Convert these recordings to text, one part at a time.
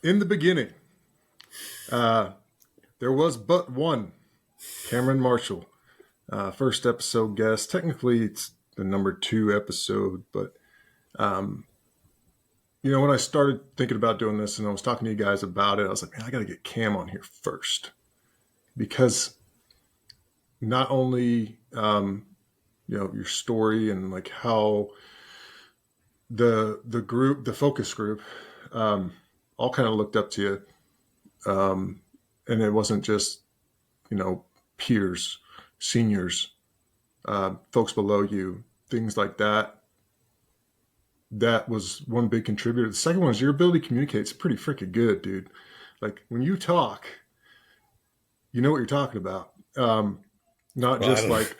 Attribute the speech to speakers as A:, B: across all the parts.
A: In the beginning, uh, there was but one Cameron Marshall, first episode guest. Technically, it's the number 2 episode, but um, when I started thinking about doing this and I was talking to you guys about it, I was like, man, I got to get Cam on here first because not only your story and like how the focus group, all kind of looked up to you, and it wasn't just peers, seniors, folks below you, things like that. That was one big contributor. The second one is your ability to communicate is pretty freaking good, dude. Like when you talk, you know what you're talking about. Not
B: Well,
A: just like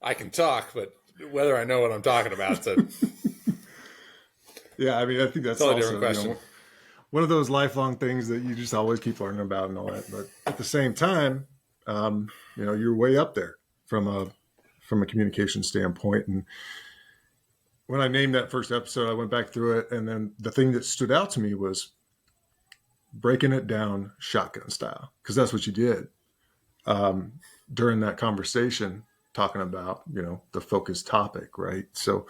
B: I can talk, but whether I know what I'm talking about,
A: yeah, I mean, I think that's
B: totally
A: also
B: different question.
A: One of those lifelong things that you just always keep learning about and all that. But at the same time, you're way up there from a communication standpoint. And when I named that first episode, I went back through it, and then the thing that stood out to me was breaking it down shotgun style, because that's what you did during that conversation, talking about the focused topic, right? So,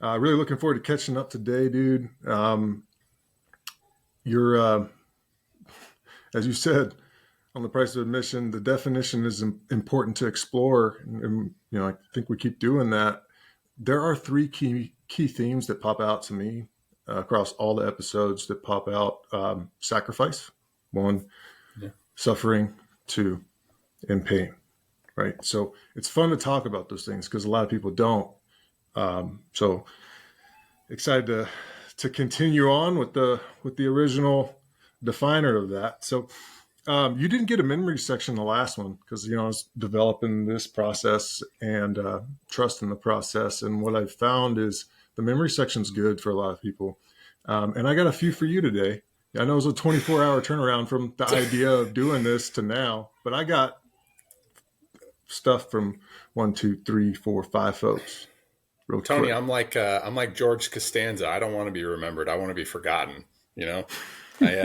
A: really looking forward to catching up today, dude. You're, as you said, on the price of admission, the definition is important to explore, and I think we keep doing that. There are 3 key themes that pop out to me across all the episodes that pop out. Sacrifice, 1, suffering, 2, and pain, right? So it's fun to talk about those things because a lot of people don't. So excited to continue on with the original definer of that. So you didn't get a memory section in the last one because I was developing this process and trust in the process. And what I've found is the memory section's good for a lot of people. And I got a few for you today. I know it was a 24-hour turnaround from the idea of doing this to now, but I got stuff from 1, 2, 3, 4, 5 folks. Real
B: Tony,
A: quick.
B: I'm like George Costanza. I don't want to be remembered. I want to be forgotten. I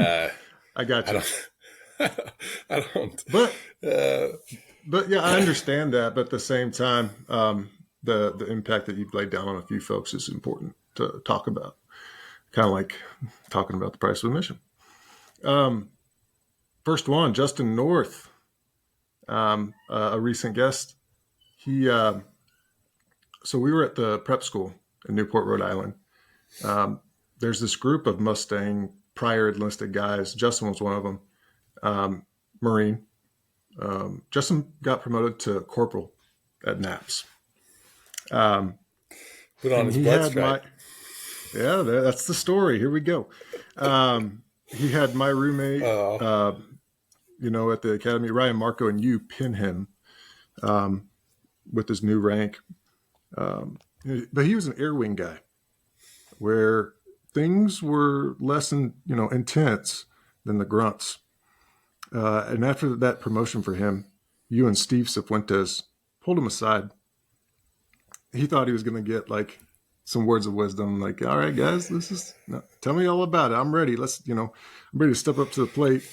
A: got you.
B: I don't.
A: But yeah, I understand that. But at the same time, the impact that you've laid down on a few folks is important to talk about. Kind of like talking about the price of admission. First one, Justin North, a recent guest. He. So we were at the prep school in Newport, Rhode Island. There's this group of Mustang prior enlisted guys. Justin was one of them. Marine. Justin got promoted to corporal at NAPS.
B: Put on his blood stripe.
A: Yeah, that's the story. Here we go. He had my roommate, at the academy, Ryan Marco, and you pin him with his new rank. But he was an air wing guy where things were less intense than the grunts. And after that promotion for him, you and Steve Cifuentes pulled him aside. He thought he was going to get like some words of wisdom, like, all right, guys, tell me all about it. I'm ready. I'm ready to step up to the plate.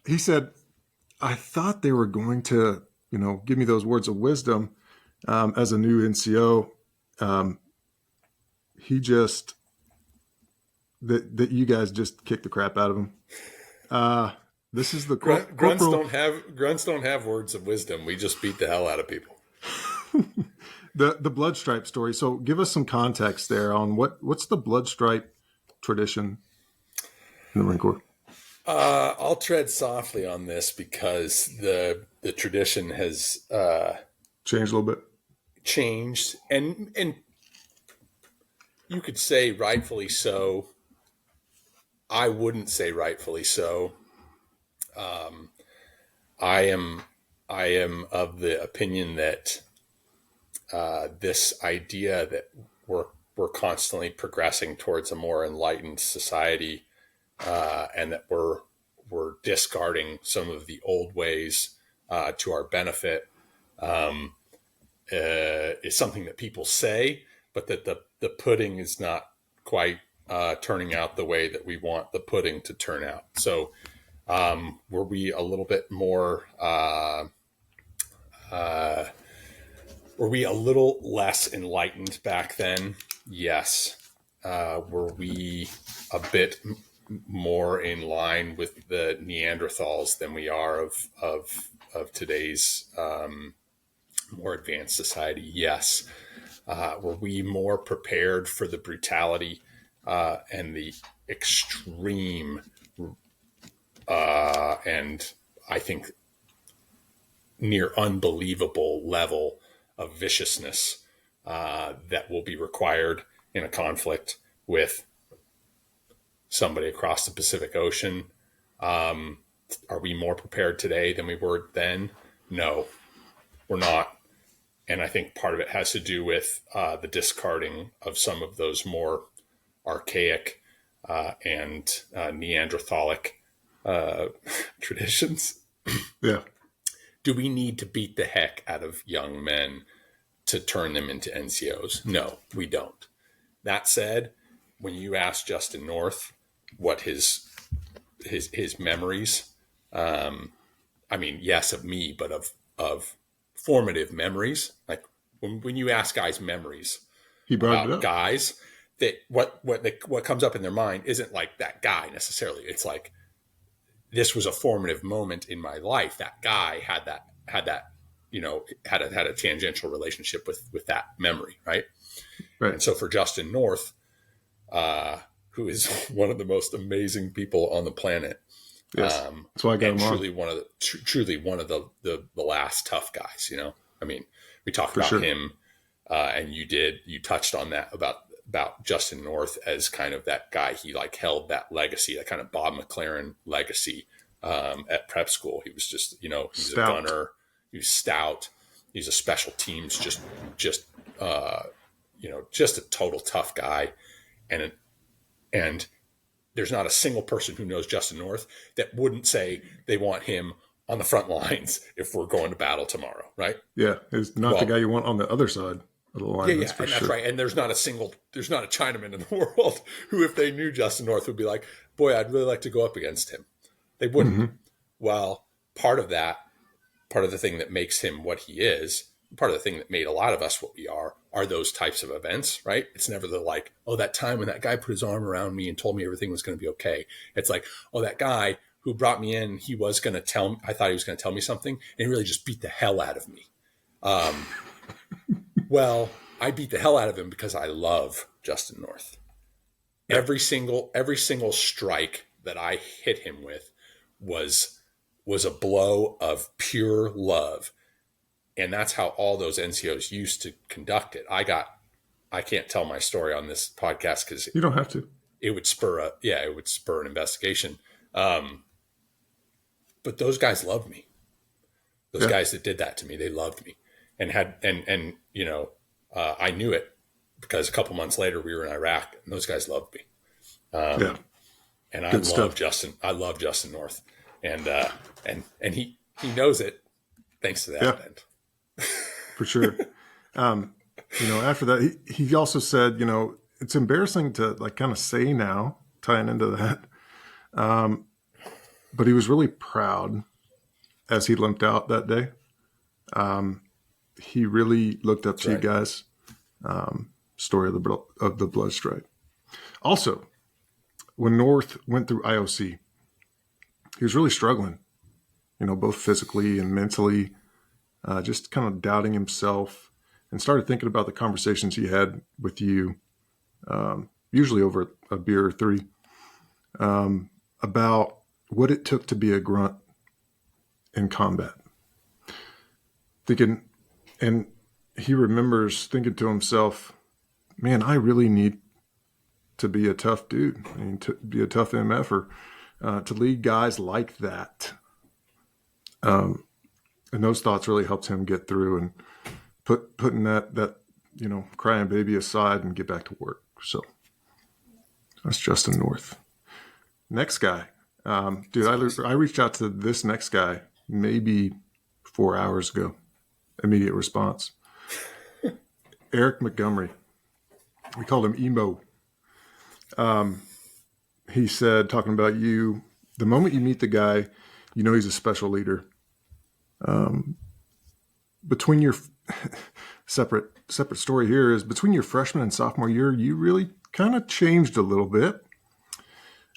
A: He said, I thought they were going to, give me those words of wisdom. As a new NCO, he just that you guys just kicked the crap out of him. This is the
B: grunts don't have words of wisdom. We just beat the hell out of people.
A: The blood stripe story. So give us some context there on what's the blood stripe tradition in the Marine Corps.
B: I'll tread softly on this because the tradition has
A: changed a little bit.
B: Changed, and you could say rightfully so. I wouldn't say rightfully so. I am of the opinion that this idea that we're constantly progressing towards a more enlightened society, and that we're discarding some of the old ways to our benefit. Is something that people say, but that the pudding is not quite turning out the way that we want the pudding to turn out. So were we a little bit more, were we a little less enlightened back then? Yes. Were we a bit more in line with the Neanderthals than we are of today's more advanced society? Yes. Were we more prepared for the brutality and the extreme and I think near unbelievable level of viciousness that will be required in a conflict with somebody across the Pacific Ocean? Are we more prepared today than we were then? No, we're not. And I think part of it has to do with the discarding of some of those more archaic and Neanderthalic traditions.
A: Yeah.
B: Do we need to beat the heck out of young men to turn them into NCOs? No, we don't. That said, when you ask Justin North what his memories, I mean, yes, of me, but of formative memories. Like when you ask guys memories
A: He brought it
B: about
A: up.
B: guys, that what comes up in their mind isn't like that guy necessarily. It's like, this was a formative moment in my life. That guy had that, you know, had a tangential relationship with that memory. Right.
A: Right.
B: And so for Justin North, who is one of the most amazing people on the planet.
A: Yes. That's why I got him on.
B: Truly one of the last tough guys, you know. I mean, we talked about
A: sure.
B: him, and you touched on that about Justin North as kind of that guy. He like held that legacy, that kind of Bob McLaren legacy at prep school. He was just, you know, he's
A: Stout.
B: a gunner. He was stout. He's a special teams, just you know, just a total tough guy, and there's not a single person who knows Justin North that wouldn't say they want him on the front lines if we're going to battle tomorrow, right?
A: Yeah, it's not the guy you want on the other side of the line.
B: Yeah,
A: that's for
B: and
A: sure.
B: that's right. And there's not a Chinaman in the world who, if they knew Justin North, would be like, boy, I'd really like to go up against him. They wouldn't.
A: Mm-hmm.
B: Well, part of the thing that makes him what he is, part of the thing that made a lot of us what we are those types of events, right? It's never the like, oh, that time when that guy put his arm around me and told me everything was going to be okay. It's like, oh, that guy who brought me in, I thought he was going to tell me something, and he really just beat the hell out of me. Well, I beat the hell out of him because I love Justin North. Yeah. Every single strike that I hit him with was a blow of pure love. And that's how all those NCOs used to conduct it. I can't tell my story on this podcast because
A: you don't have to.
B: It would spur an investigation. But those guys loved me. Those guys that did that to me, they loved me, and you know, I knew it because a couple months later we were in Iraq, and those guys loved me. And I love Justin. I love Justin North, and he knows it, thanks to that event.
A: For sure. You know, after that, he also said, you know, it's embarrassing to like kind of say now, tying into that. But he was really proud as he limped out that day. He really looked up to you guys. Story of the blood stripe. Also, when North went through IOC, he was really struggling, you know, both physically and mentally, just kind of doubting himself, and started thinking about the conversations he had with you, usually over a beer or three, about what it took to be a grunt in combat. Thinking, and he remembers thinking to himself, man, I really need to be a tough dude. I mean, to be a tough MFer, to lead guys like that. And those thoughts really helped him get through and putting that, you know, crying baby aside and get back to work. So that's Justin North. Next guy. Dude, I reached out to this next guy maybe 4 hours ago. Immediate response. Eric Montgomery. We called him Emo. He said, talking about you, the moment you meet the guy, you know he's a special leader. Between your separate story here is between your freshman and sophomore year, you really kind of changed a little bit.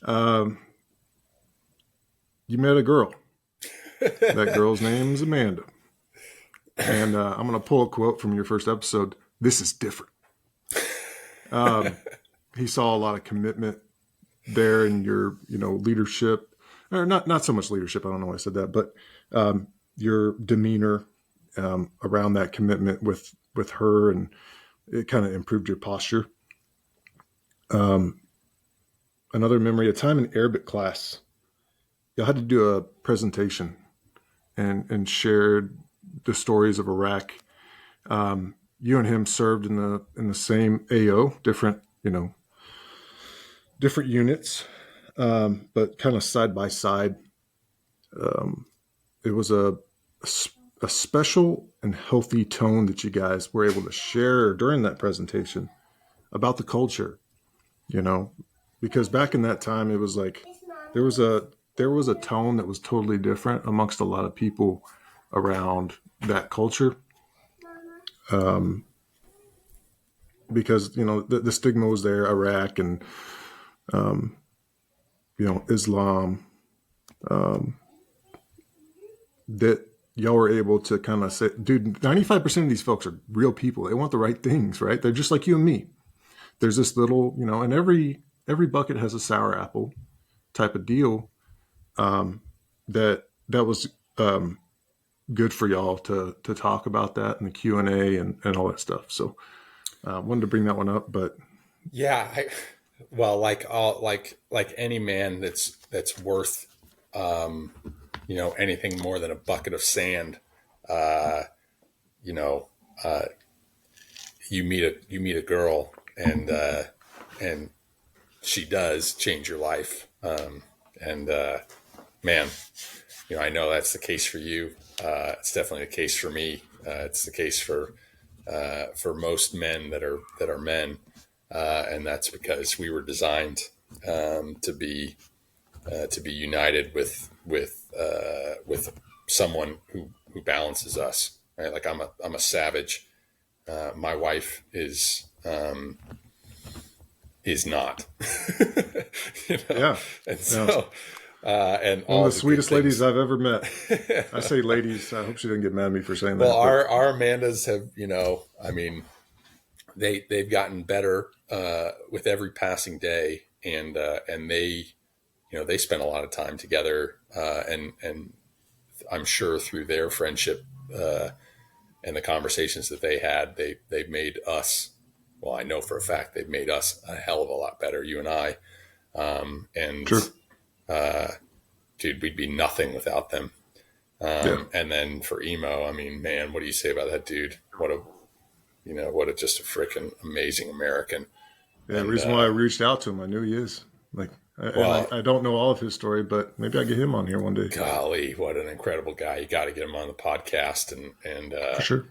A: You met a girl. That girl's name's Amanda. And I'm going to pull a quote from your first episode. This is different. He saw a lot of commitment there in your, leadership, or not so much leadership. I don't know why I said that, but your demeanor around that commitment with her, and it kind of improved your posture. Another memory, a time in Arabic class, you had to do a presentation and shared the stories of Iraq. You and him served in the same AO, different units, but kind of side by side. It was a special and healthy tone that you guys were able to share during that presentation about the culture, because back in that time, it was like there was a tone that was totally different amongst a lot of people around that culture. Because, the stigma was there, Iraq and, Islam, that y'all were able to kind of say, dude, 95% of these folks are real people. They want the right things, right? They're just like you and me. There's this little, and every bucket has a sour apple type of deal. That was good for y'all to talk about that in the Q&A and all that stuff. So wanted to bring that one up, but
B: yeah, like any man that's worth anything more than a bucket of sand, you meet a girl and she does change your life, man, I know that's the case for you. It's definitely the case for me. It's the case for most men that are men, and that's because we were designed to be united with someone who balances us. Right? Like I'm a savage. My wife is not.
A: Yeah.
B: And so. And
A: one of the sweetest ladies I've ever met. I say ladies. I hope she didn't get mad at me for saying that.
B: Well, our Amandas have, they've gotten better with every passing day, and they, they spend a lot of time together, and I'm sure through their friendship and the conversations that they had, they've made us. Well, I know for a fact they've made us a hell of a lot better, you and I, and. Sure. Dude, we'd be nothing without them. And then for Emo, man, what do you say about that dude? What a just a freaking amazing American.
A: Yeah, the reason why I reached out to him, I knew he is. I don't know all of his story, but maybe I'll get him on here one day.
B: Golly, what an incredible guy. You got to get him on the podcast. And
A: for sure.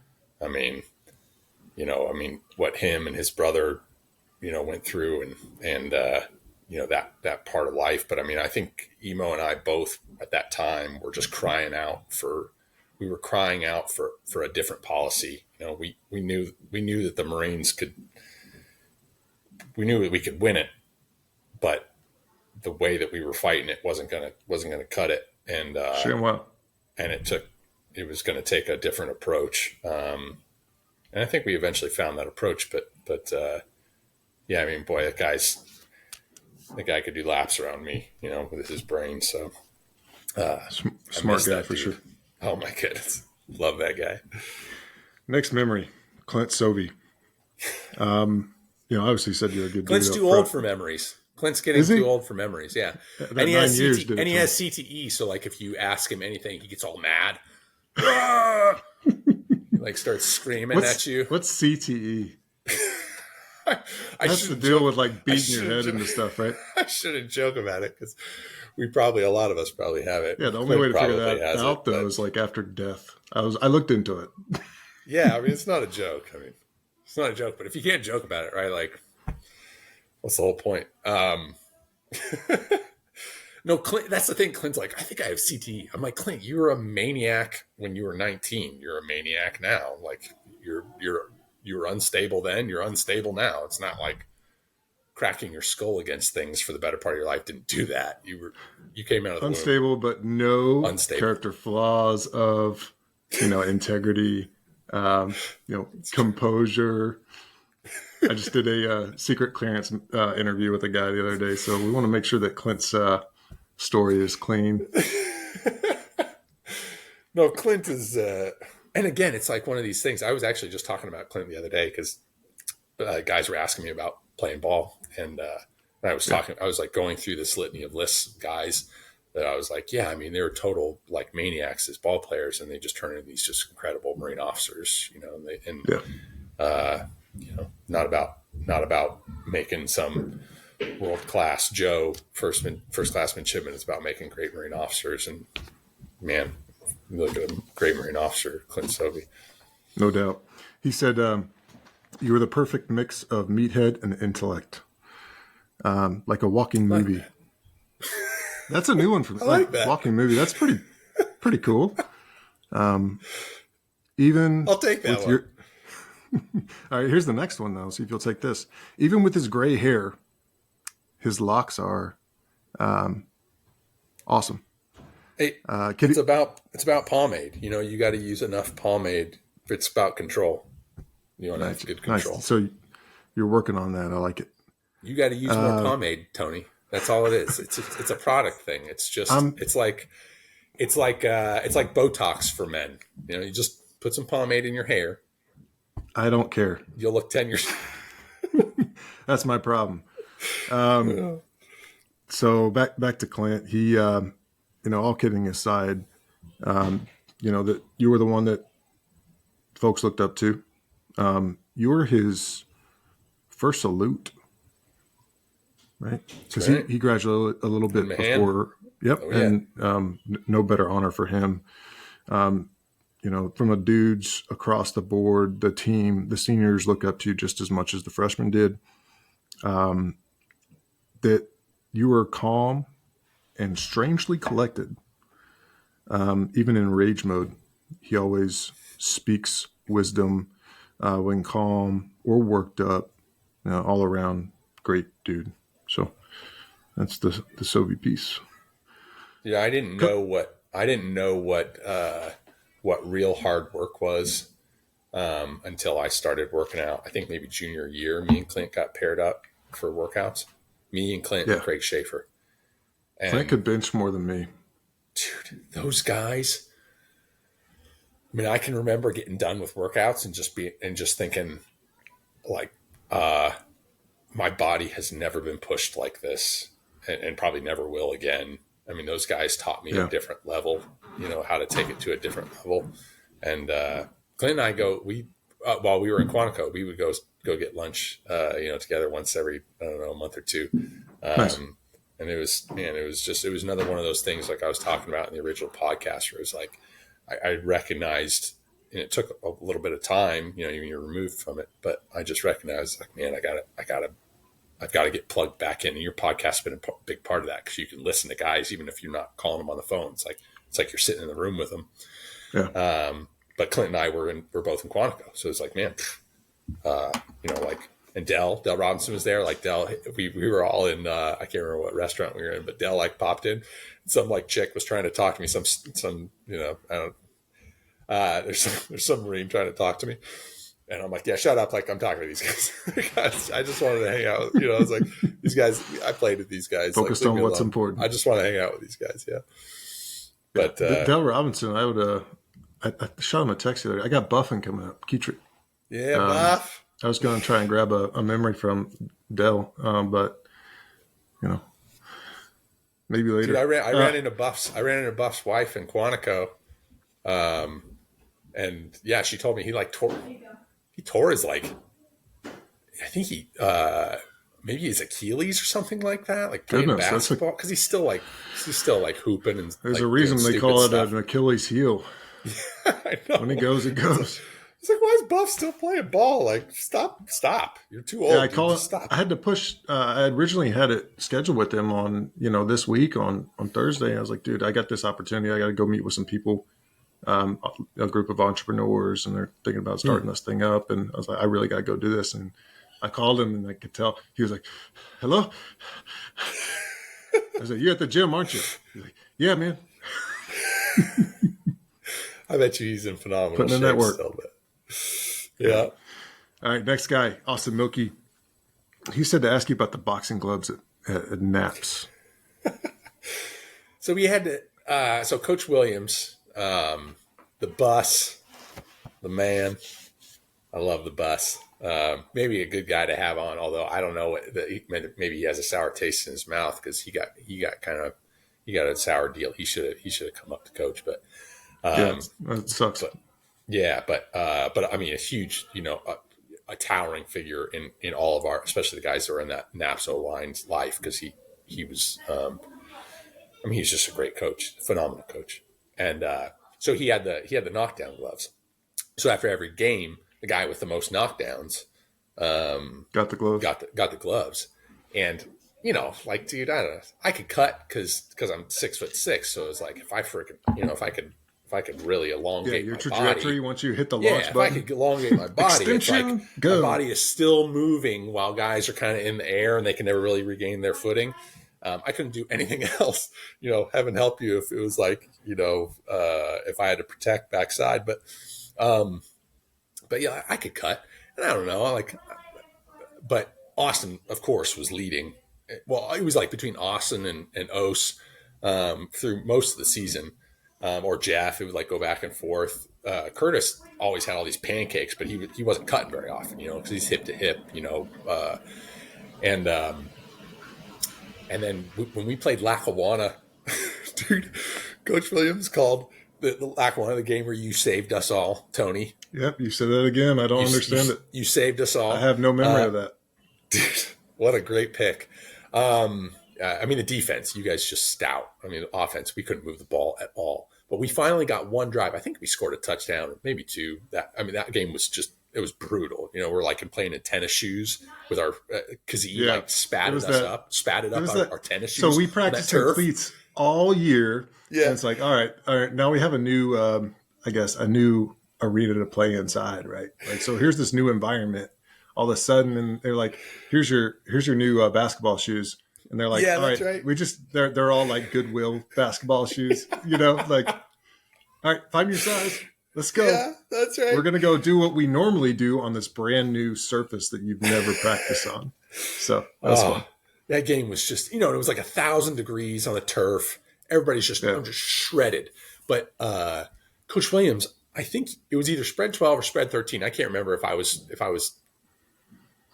B: What him and his brother, went through and that part of life. But I think Emo and I both at that time were just crying out for a different policy. We knew that the Marines we knew that we could win it, but the way that we were fighting it wasn't going to cut it. And, and it was going to take a different approach. And I think we eventually found that approach, but yeah, boy, the guy could do laps around me, with his brain. So
A: smart guy for sure.
B: Oh my goodness. Love that guy.
A: Next memory, Clint Sovey. Obviously said you're a good
B: Clint's
A: dude.
B: Clint's too old for memories. Clint's getting too old for memories. Yeah. And he has CTE. So like, if you ask him anything, he gets all mad. Like starts screaming at you.
A: What's CTE? That's to deal with like beating your head into stuff, right?
B: I shouldn't joke about it because a lot of us probably have it.
A: Yeah, the only way to figure that out though is like after death. I looked into it.
B: Yeah, it's not a joke. It's not a joke, but if you can't joke about it, right? Like, What's the whole point? No, Clint. That's the thing. Clint's like, I think I have CTE. I'm like, Clint, you were a maniac when you were 19. You're a maniac now. Like you were unstable then. You're unstable now. It's not like cracking your skull against things for the better part of your life didn't do that. You came out of the
A: unstable,
B: womb.
A: but no
B: Unstable.
A: character flaws of, integrity, composure. I just did a secret clearance interview with a guy the other day, so we want to make sure that Clint's story is clean.
B: No, Clint is, and again, it's like one of these things. I was actually just talking about Clint the other day because guys were asking me about playing ball, and I was talking. I was like going through this litany of lists of guys that I was like, yeah, I mean, they were total like maniacs as ball players, and they just turned into these just incredible Marine officers, not about making some world class Joe first class midshipman. It's about making great Marine officers, and man, look at a great Marine officer, Clint Sobey.
A: No doubt. He said, you were the perfect mix of meathead and intellect. Like a walking movie.
B: That.
A: That's a new one for me.
B: Like that.
A: Walking movie. That's pretty cool. Even
B: I'll take that one.
A: All right, here's the next one, though. See if you'll take this. Even with his gray hair, his locks are awesome.
B: Hey, it's about pomade. You got to use enough pomade. It's about control. You want to have good control.
A: Nice. So you're working on that. I like it.
B: You got to use more pomade, Tony. That's all it is. It's a product thing. It's just it's like Botox for men. You just put some pomade in your hair.
A: I don't care.
B: You'll look 10 years.
A: That's my problem. So back to Clint. He, all kidding aside, that you were the one that folks looked up to. You were his first salute, right? Because he graduated a little bit before. Yep, oh, yeah. And no better honor for him. From the dudes across the board, the team, the seniors look up to you just as much as the freshmen did. That you were calm and strangely collected. Even in rage mode, he always speaks wisdom when calm or worked up. All around great dude. So that's the Soviet piece.
B: Yeah, I didn't know what real hard work was until I started working out. I think maybe junior year, me and Clint got paired up for workouts. Me and Clint and Craig Schaefer. And
A: Clint could bench more than me.
B: Dude, those guys. I mean, I can remember getting done with workouts and just thinking, like, my body has never been pushed like this, and probably never will again. I mean, those guys taught me a different level, how to take it to a different level. And Clint and I while we were in Quantico, we would go get lunch, together once every, a month or two.
A: Nice.
B: And it was another one of those things like I was talking about in the original podcast where it was like, I recognized, and it took a little bit of time, you're removed from it, but I just recognized like, man, I've got to get plugged back in. And your podcast has been a big part of that because you can listen to guys, even if you're not calling them on the phone. It's like you're sitting in the room with them.
A: Yeah.
B: But Clint and I were both in Quantico. So it's like, man, and Dell Robinson was there. Like Dell, we were all in, I can't remember what restaurant we were in, but Dell like popped in. Some like chick was trying to talk to me. Some I don't there's some Marine trying to talk to me. And I'm like, yeah, shut up. Like I'm talking to these guys. I just wanted to hang out. I was like, these guys, I played with these guys.
A: Focused on what's important.
B: I just want to hang out with these guys. Yeah. But
A: Dell Robinson, I shot him a text the other day. I got Buffing coming up.
B: Yeah, Buff.
A: I was going to try and grab a memory from Dell, but maybe later.
B: Dude, I ran into Buff's. I ran into Buff's wife in Quantico, and yeah, she told me he tore his I think he maybe his Achilles or something like that, like playing basketball because he's still hooping and
A: there's a reason they call it an Achilles heel.
B: Yeah, I know.
A: When he goes, it goes.
B: It's like, why is Buff still playing ball? Like, stop. You're too old.
A: Yeah,
B: Just stop.
A: I had to push. I originally had it scheduled with him on, this week on Thursday. I was like, dude, I got this opportunity. I got to go meet with some people, a group of entrepreneurs, and they're thinking about starting this thing up. And I was like, I really got to go do this. And I called him, and I could tell he was like, "Hello." I said, "You're at the gym, aren't you?" He's like, "Yeah, man."
B: I bet you he's in phenomenal
A: Putting in
B: shape
A: that work.
B: still, but yeah.
A: All right, next guy, Austin Milky. He said to ask you about the boxing gloves at Naps.
B: So we had to. So Coach Williams, the bus, the man. I love the bus. Maybe a good guy to have on, although I don't know maybe he has a sour taste in his mouth because he got a sour deal. He should have come up to coach, but
A: Yeah, that sucks.
B: but I mean, a huge, a towering figure in all of our, especially the guys that are in that NAPSO line's life, because he was, he's just a great coach, phenomenal coach, and so he had the knockdown gloves. So after every game, the guy with the most knockdowns
A: Got the gloves.
B: got the gloves, and like, dude, I don't know, I could cut because I'm 6'6", so it's like if I freaking if I could really elongate
A: your
B: my
A: trajectory
B: body,
A: once you hit the
B: yeah,
A: launch
B: if
A: button.
B: I could elongate my body, it's like
A: Extension, go.
B: my body is still moving while guys are kind of in the air and they can never really regain their footing. I couldn't do anything else, heaven help you if it was like, if I had to protect backside, but yeah, I could cut, and I don't know, but Austin, of course, was leading. Well, it was like between Austin and Ose through most of the season, or Jeff. It would like go back and forth. Curtis always had all these pancakes, but he wasn't cutting very often, because he's hip to hip, and then when we played Lackawanna, dude, Coach Williams called the Lackawanna, the game where you saved us all, Tony.
A: Yep, you said that again. I don't understand it.
B: You saved us all.
A: I have no memory of that.
B: Dude, what a great pick. The defense, you guys just stout. The offense, we couldn't move the ball at all. But we finally got one drive. I think we scored a touchdown, maybe two. That game was just, it was brutal. We're like playing in tennis shoes with our, because he spatted up our tennis shoes.
A: So we practiced in cleats all year. Yeah. And it's like, all right. Now we have a new, a new arena to play inside, right? Like, so here's this new environment. All of a sudden, and they're like, here's your new basketball shoes. And they're like, all right, they're all like Goodwill basketball shoes, like, all right, find your size. Let's go.
B: Yeah, that's right.
A: We're going to go do what we normally do on this brand new surface that you've never practiced on. So that's fun.
B: That game was just, it was like 1,000 degrees on the turf. Everybody's just shredded. But Coach Williams, I think it was either spread 12 or spread 13. I can't remember if I was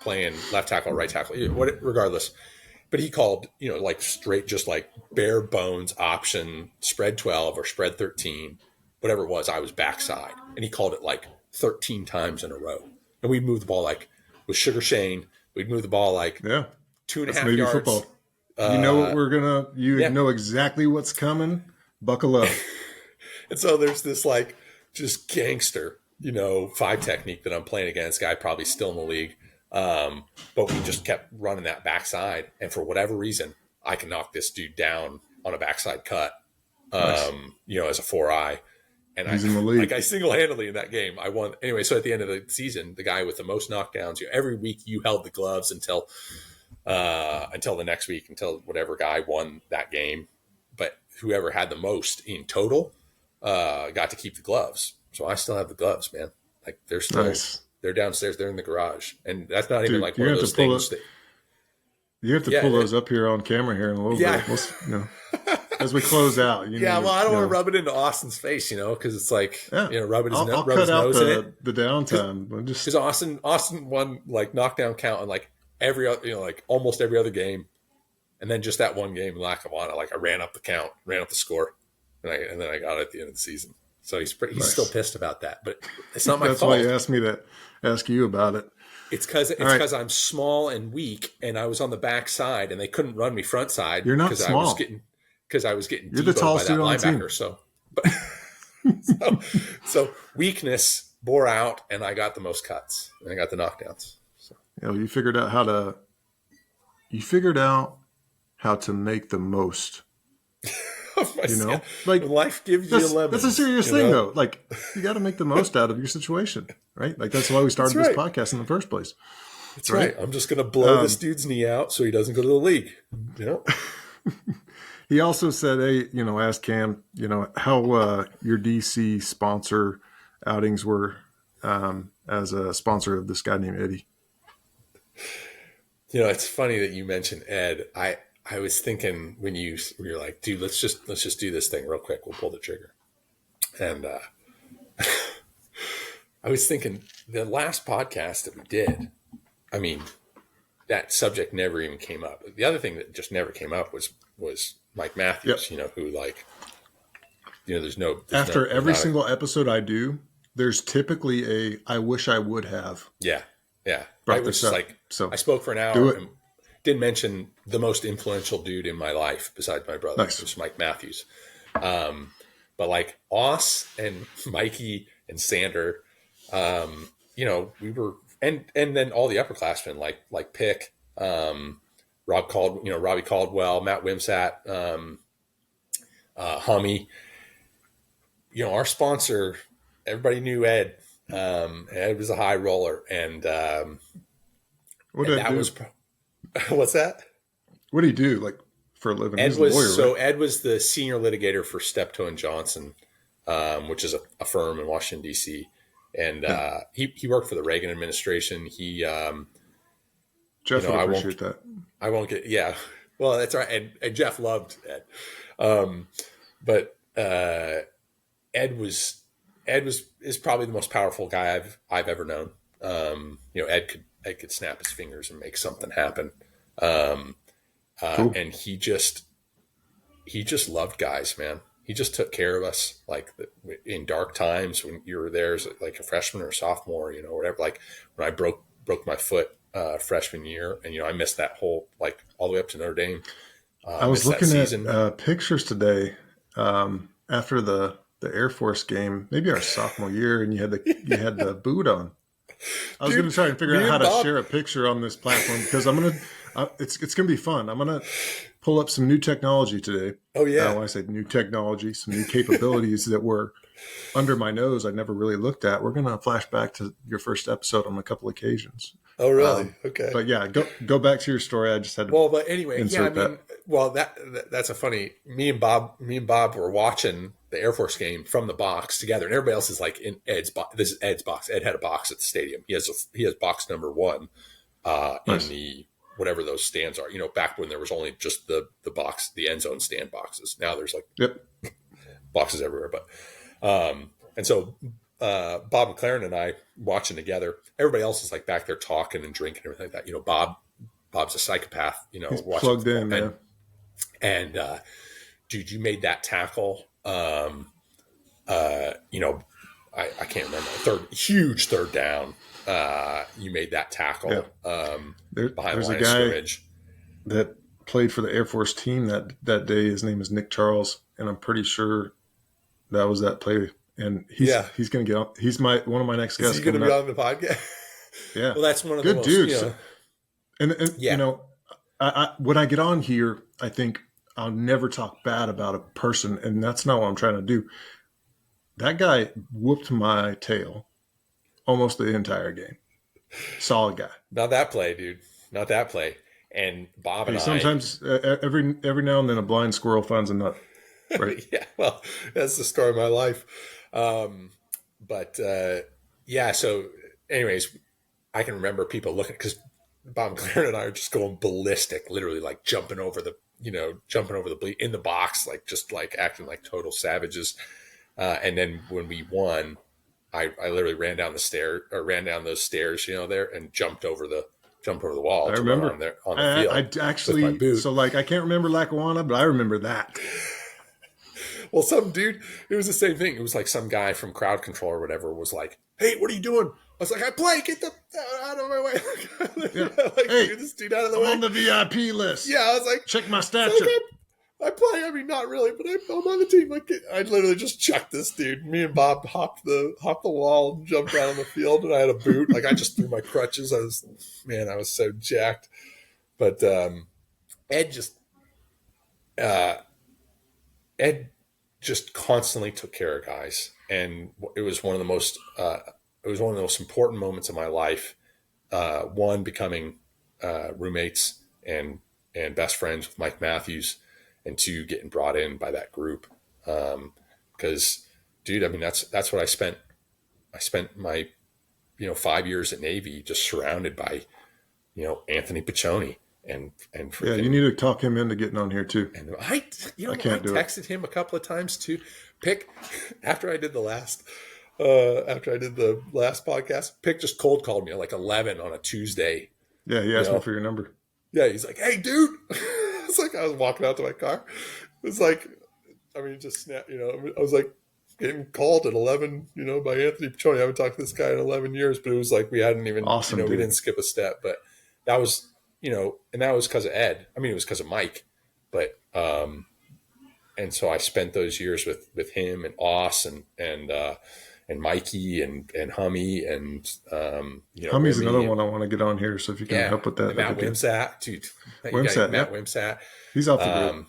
B: playing left tackle or right tackle, regardless. But he called, like straight, just like bare bones option, spread 12 or spread 13, whatever it was. I was backside, and he called it like 13 times in a row. And we'd move the ball like with Sugar Shane. We'd move the ball like 2.5 yards.
A: Football. You know what know exactly what's coming. Buckle up.
B: And so there's this like just gangster, 5 technique that I'm playing against. Guy probably still in the league. But we just kept running that backside, and for whatever reason, I can knock this dude down on a backside cut, nice. As a 4-eye, and
A: he's in the league.
B: I single-handedly in that game, I won. Anyway, so at the end of the season, the guy with the most knockdowns, every week you held the gloves until the next week, until whatever guy won that game, but whoever had the most in total, got to keep the gloves. So I still have the gloves, man. Like they're still. Nice. They're downstairs. They're in the garage, and that's not even like one of those things.
A: You have to pull those up here on camera here in a little bit. As we close out.
B: Well, I don't want to rub it into Austin's face, because it's like rub it his
A: I'll
B: rub his nose in it.
A: The downtime,
B: because Austin won like knockdown count on like every other, like almost every other game, and then just that one game in Lackawanna, like I ran up the count, ran up the score, and then I got it at the end of the season. So he's still pissed about that, but it's not my fault.
A: That's why he asked me to ask you about it.
B: It's because I'm small and weak, and I was on the back side, and they couldn't run me front side.
A: You're not small.
B: I was getting
A: You're the tallest dude on the team.
B: So weakness bore out, and I got the most cuts, and I got the knockdowns. So.
A: You figured out how to make the most. Like
B: when life gives you lemons.
A: That's a serious thing, though. Like, you got to make the most out of your situation, right? Like, that's why we started this podcast in the first place.
B: That's right. I'm just going to blow this dude's knee out so he doesn't go to the league.
A: He also said, hey, ask Cam, how your DC sponsor outings were as a sponsor of this guy named Eddie.
B: It's funny that you mentioned Ed. I was thinking when you're like, dude, let's just do this thing real quick. We'll pull the trigger. And I was thinking the last podcast that we did, I mean, that subject never even came up. The other thing that just never came up was Mike Matthews, who there's
A: after every single episode I do, there's typically I wish I would have.
B: Yeah.
A: Brought this up.
B: So I spoke for an hour and didn't mention the most influential dude in my life besides my brother, which was Mike Matthews. But like Oss and Mikey and Sander, we were, and then all the upperclassmen like Pick, Robbie Caldwell, Matt Wimsat, Hummy. Our sponsor, everybody knew Ed. Ed was a high roller, and
A: what did that was.
B: What's that?
A: What do you do like for a living?
B: Ed was the senior litigator for Steptoe and Johnson, which is a firm in Washington D.C. And he worked for the Reagan administration.
A: Jeff would appreciate that.
B: I won't get Well, that's right. And Jeff loved Ed, but Ed is probably the most powerful guy I've ever known. Ed could snap his fingers and make something happen. Cool. And he just loved guys, man. He just took care of us, like in dark times when you were there as like a freshman or sophomore, whatever. Like when I broke my foot freshman year, and I missed that whole all the way up to Notre Dame.
A: I was looking at pictures today after the Air Force game, maybe our sophomore year, and you had the boot on. I was going to try and figure out how to share a picture on this platform because it's going to be fun. I'm going to pull up some new technology today.
B: Oh yeah.
A: When I say new technology, some new capabilities that were under my nose I never really looked at. We're going to flash back to your first episode on a couple occasions.
B: Oh really? Okay.
A: But yeah, go back to your story. I just had to.
B: Well, but anyway, that's a funny. Me and Bob were watching the Air Force game from the box together, and everybody else is like in Ed's box. This is Ed's box. Ed had a box at the stadium. He has box number 1 in the whatever those stands are. Back when there was only just the box, the end zone stand boxes. Now there's boxes everywhere. But and so Bob McLaren and I watching together. Everybody else is like back there talking and drinking and everything like that. Bob's a psychopath.
A: He's plugged in, man.
B: And dude, you made that tackle. I can't remember. Huge third down. You made that tackle behind the line of scrimmage.
A: That played for the Air Force team that day. His name is Nick Charles, and I'm pretty sure that was that play. And he's going to get on. He's one of my next guests.
B: Is he going to be on the podcast?
A: Yeah.
B: Well, that's one of
A: the
B: good
A: most, dudes. And I when I get on here, I think I'll never talk bad about a person, and that's not what I'm trying to do. That guy whooped my tail almost the entire game. Solid guy.
B: Not that play, dude. Not that play. And Bob and
A: sometimes every now and then a blind squirrel finds a nut. Right?
B: Yeah. Well, that's the story of my life. So anyways, I can remember people looking because Bob McLaren and I are just going ballistic, literally like jumping over the in the box, just acting like total savages. And then when we won, I literally ran down those stairs, there and jumped over the wall.
A: I remember
B: on the field.
A: I actually, so I can't remember Lackawanna, but I remember that.
B: Well, some dude, it was the same thing. It was like some guy from crowd control or whatever was like, "Hey, what are you doing?" I was like, "I play. Get the out of my way."
A: Hey,
B: get this dude out of the way.
A: I'm on the VIP list.
B: Yeah, I was like,
A: check my stature.
B: I play. I mean, not really, but I'm on the team. Like, I literally just chucked this dude. Me and Bob hopped the wall, and jumped out on the field, and I had a boot. Like, I just threw my crutches. I was so jacked. But Ed just uh, Ed just constantly took care of guys, and it was one of the most important moments of my life. One, becoming roommates and best friends with Mike Matthews, and two, getting brought in by that group. Because, dude, I mean, that's what I spent. I spent my 5 years at Navy just surrounded by Anthony Piccioni and
A: Yeah, you
B: freaking.
A: need to talk him into getting on here too.
B: And
A: I can't do it.
B: texted him a couple of times too. Pick after I did the last podcast. Pick just cold called me at like 11 on a Tuesday.
A: Yeah, he asked me for your number.
B: Yeah, he's like, "Hey, dude." It's like I was walking out to my car. It was like, I mean, just snap. I was like getting called at 11. By Anthony Piccioni. I haven't talked to this guy in 11 years, but it was like we hadn't even.
A: Awesome,
B: we
A: dude.
B: didn't skip a step. But that was, and that was because of Ed. I mean, it was because of Mike, but and so I spent those years with him and Oss and Mikey and Hummy and
A: Hummy's
B: Remy
A: another one I want to get on here. So if you can help with that,
B: and Matt Wimsat, dude.
A: Wimsat,
B: Matt Wimsat.
A: He's off the grid.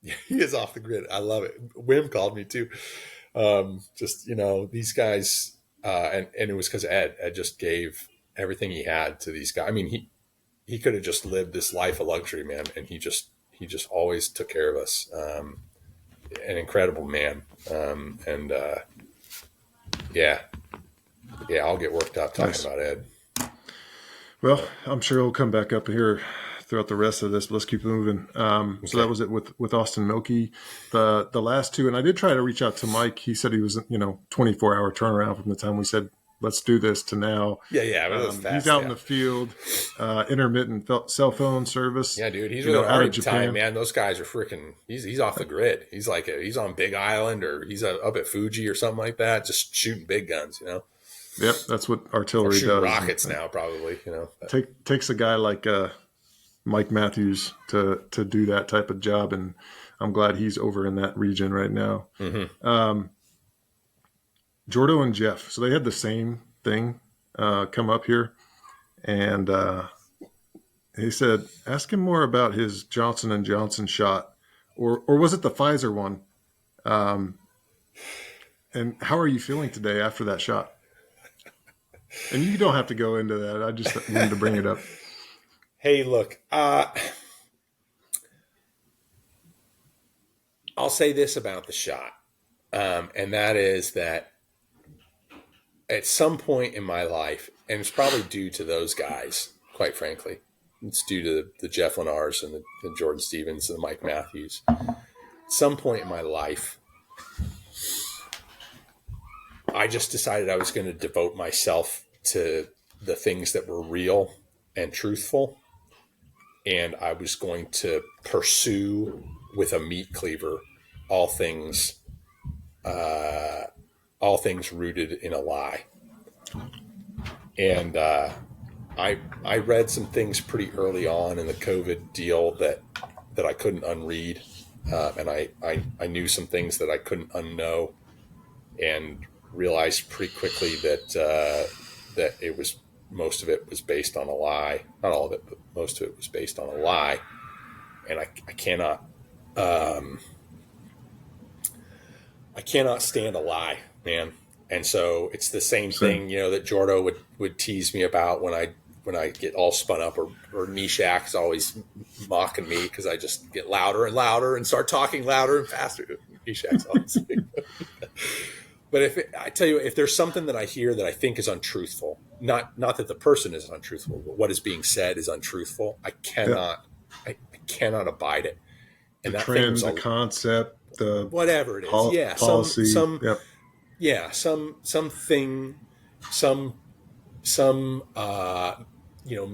B: Yeah, he is off the grid. I love it. Wim called me too. Just these guys, and it was because Ed just gave everything he had to these guys. I mean, he could have just lived this life of luxury, man, and he just always took care of us. An incredible man, and yeah, I'll get worked up talking about Ed.
A: Well, I'm sure he'll come back up here throughout the rest of this, but let's keep moving. Okay. So that was it with Austin Milkey. The last two, and I did try to reach out to Mike. He said he was 24-hour turnaround from the time we said let's do this to now.
B: Yeah, but it was fast,
A: he's out in the field, intermittent cell phone service.
B: Yeah, dude, he's really out of Japan, man. Those guys are freaking. He's off the grid. He's like he's on Big Island or he's up at Fuji or something like that, just shooting big guns.
A: Yep, that's what artillery does.
B: Rockets now, probably.
A: Takes a guy like Mike Matthews to do that type of job, and I'm glad he's over in that region right now.
B: Mm-hmm.
A: Jordo and Jeff, so they had the same thing come up here, and he said, ask him more about his Johnson & Johnson shot, or was it the Pfizer one? And how are you feeling today after that shot? And you don't have to go into that. I just wanted to bring it up.
B: Hey, look, I'll say this about the shot, and that is that at some point in my life, and it's probably due to those guys, quite frankly, it's due to the Jeff Lenars and the Jordan Stevens and the Mike Matthews. At some point in my life, I just decided I was going to devote myself to the things that were real and truthful. And I was going to pursue with a meat cleaver all things rooted in a lie. And I read some things pretty early on in the COVID deal that I couldn't unread, and I knew some things that I couldn't unknow, and realized pretty quickly that it was. Most of it was based on a lie. Not all of it, but most of it was based on a lie. And I cannot stand a lie, man. And so it's the same thing, that Jordo would tease me about when I get all spun up, or Nishak's always mocking me because I just get louder and louder and start talking louder and faster. Nishak's always But I tell you, if there's something that I hear that I think is untruthful, not that the person is untruthful, but what is being said is untruthful, I cannot abide it. And
A: the
B: that
A: trend, the concept, the
B: whatever it is,
A: policy,
B: some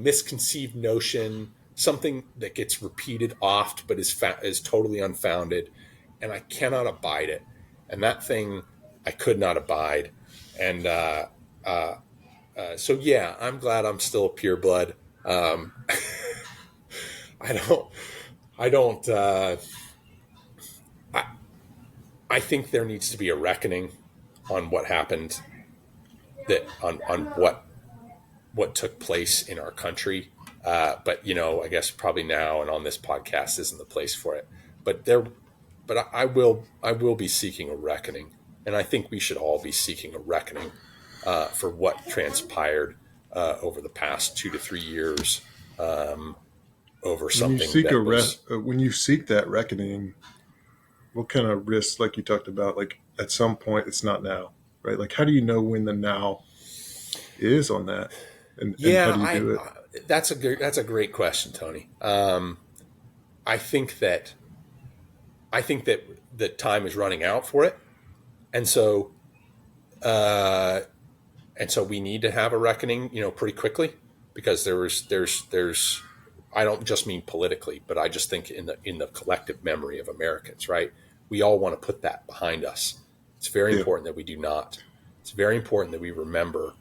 B: misconceived notion, something that gets repeated oft but is totally unfounded, and I cannot abide it. And that thing I could not abide. And so yeah, I'm glad I'm still a pureblood. I don't I think there needs to be a reckoning on what happened, that on what took place in our country. But I guess probably now and on this podcast isn't the place for it. But I will be seeking a reckoning, and I think we should all be seeking a reckoning for what transpired over the past 2 to 3 years, over
A: When you
B: something
A: seek
B: that was.
A: when you seek that reckoning, what kind of risks, like you talked about, like at some point it's not now, right? Like how do you know when the now is on that, and how
B: Yeah,
A: do you
B: I
A: do it?
B: that's a great question, Tony. I think that I think that the time is running out for it, and so uh, we need to have a reckoning, pretty quickly, because there's I don't just mean politically, but I just think in the collective memory of Americans, right? We all want to put that behind us. It's very
A: Yeah,
B: important that we do not. It's very important that we remember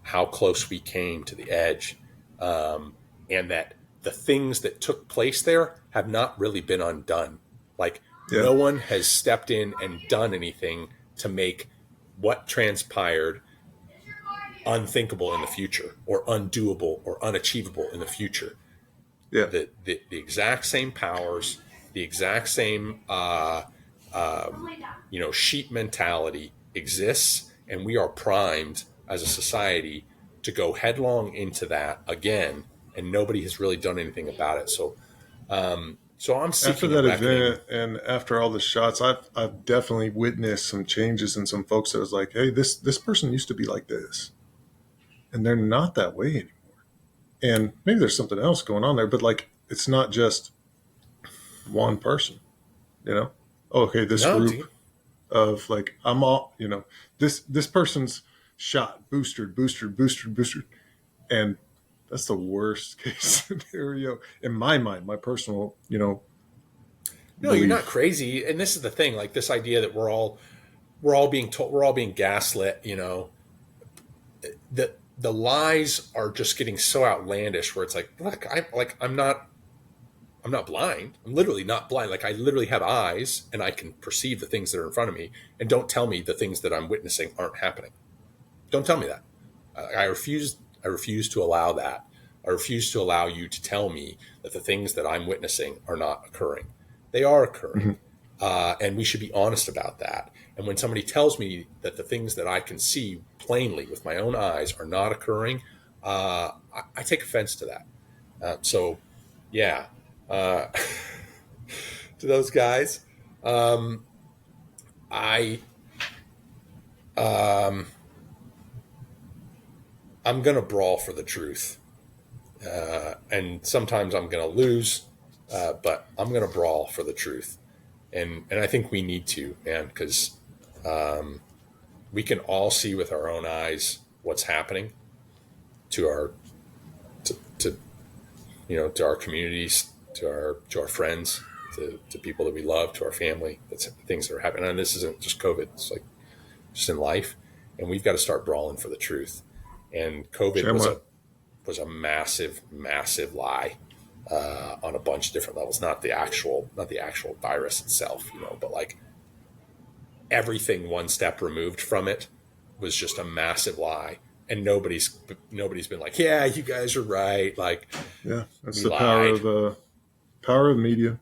B: how close we came to the edge, and that the things that took place there have not really been undone. Like,
A: yeah,
B: no one has stepped in and done anything to make what transpired unthinkable in the future, or undoable or unachievable in the future.
A: yeah,
B: The exact same powers, the exact same sheep mentality exists, and we are primed as a society to go headlong into that again, and nobody has really done anything about it. So I'm
A: after
B: seeking a
A: that
B: reckoning.
A: event and after all the shots, I've definitely witnessed some changes in some folks that was like, hey, this person used to be like this, and they're not that way anymore. And maybe there's something else going on there, but like it's not just one person, you know. Oh, okay, this
B: No,
A: group
B: dude.
A: of like I'm all, this person's shot, boosted, and that's the worst case scenario in my mind, my personal,
B: No, you're not
A: belief.
B: crazy. And this is the thing, like this idea that we're all being told, we're all being gaslit. The lies are just getting so outlandish, where it's like, look, I'm not blind. I'm literally not blind. Like, I literally have eyes and I can perceive the things that are in front of me. And don't tell me the things that I'm witnessing aren't happening. Don't tell me that. I refuse. I refuse to allow that. I refuse to allow you to tell me that the things that I'm witnessing are not occurring. They are occurring,
A: Mhm.
B: and we should be honest about that. And when somebody tells me that the things that I can see plainly with my own eyes are not occurring, I take offense to that. So, yeah, uh, to those guys, um, I um, I'm gonna brawl for the truth, and sometimes I'm gonna lose, but I'm gonna brawl for the truth, and I think we need to, man, because we can all see with our own eyes what's happening to our to to our communities, to our friends, to people that we love, to our family. That's things that are happening, and this isn't just COVID. It's like just in life, and we've got to start brawling for the truth. And COVID was
A: Shamrock.
B: a massive, massive lie, on a bunch of different levels. Not the actual virus itself, but like everything one step removed from it was just a massive lie. And nobody's been like, yeah, you guys are right. Like,
A: Yeah, that's
B: we
A: the
B: lied.
A: power of media,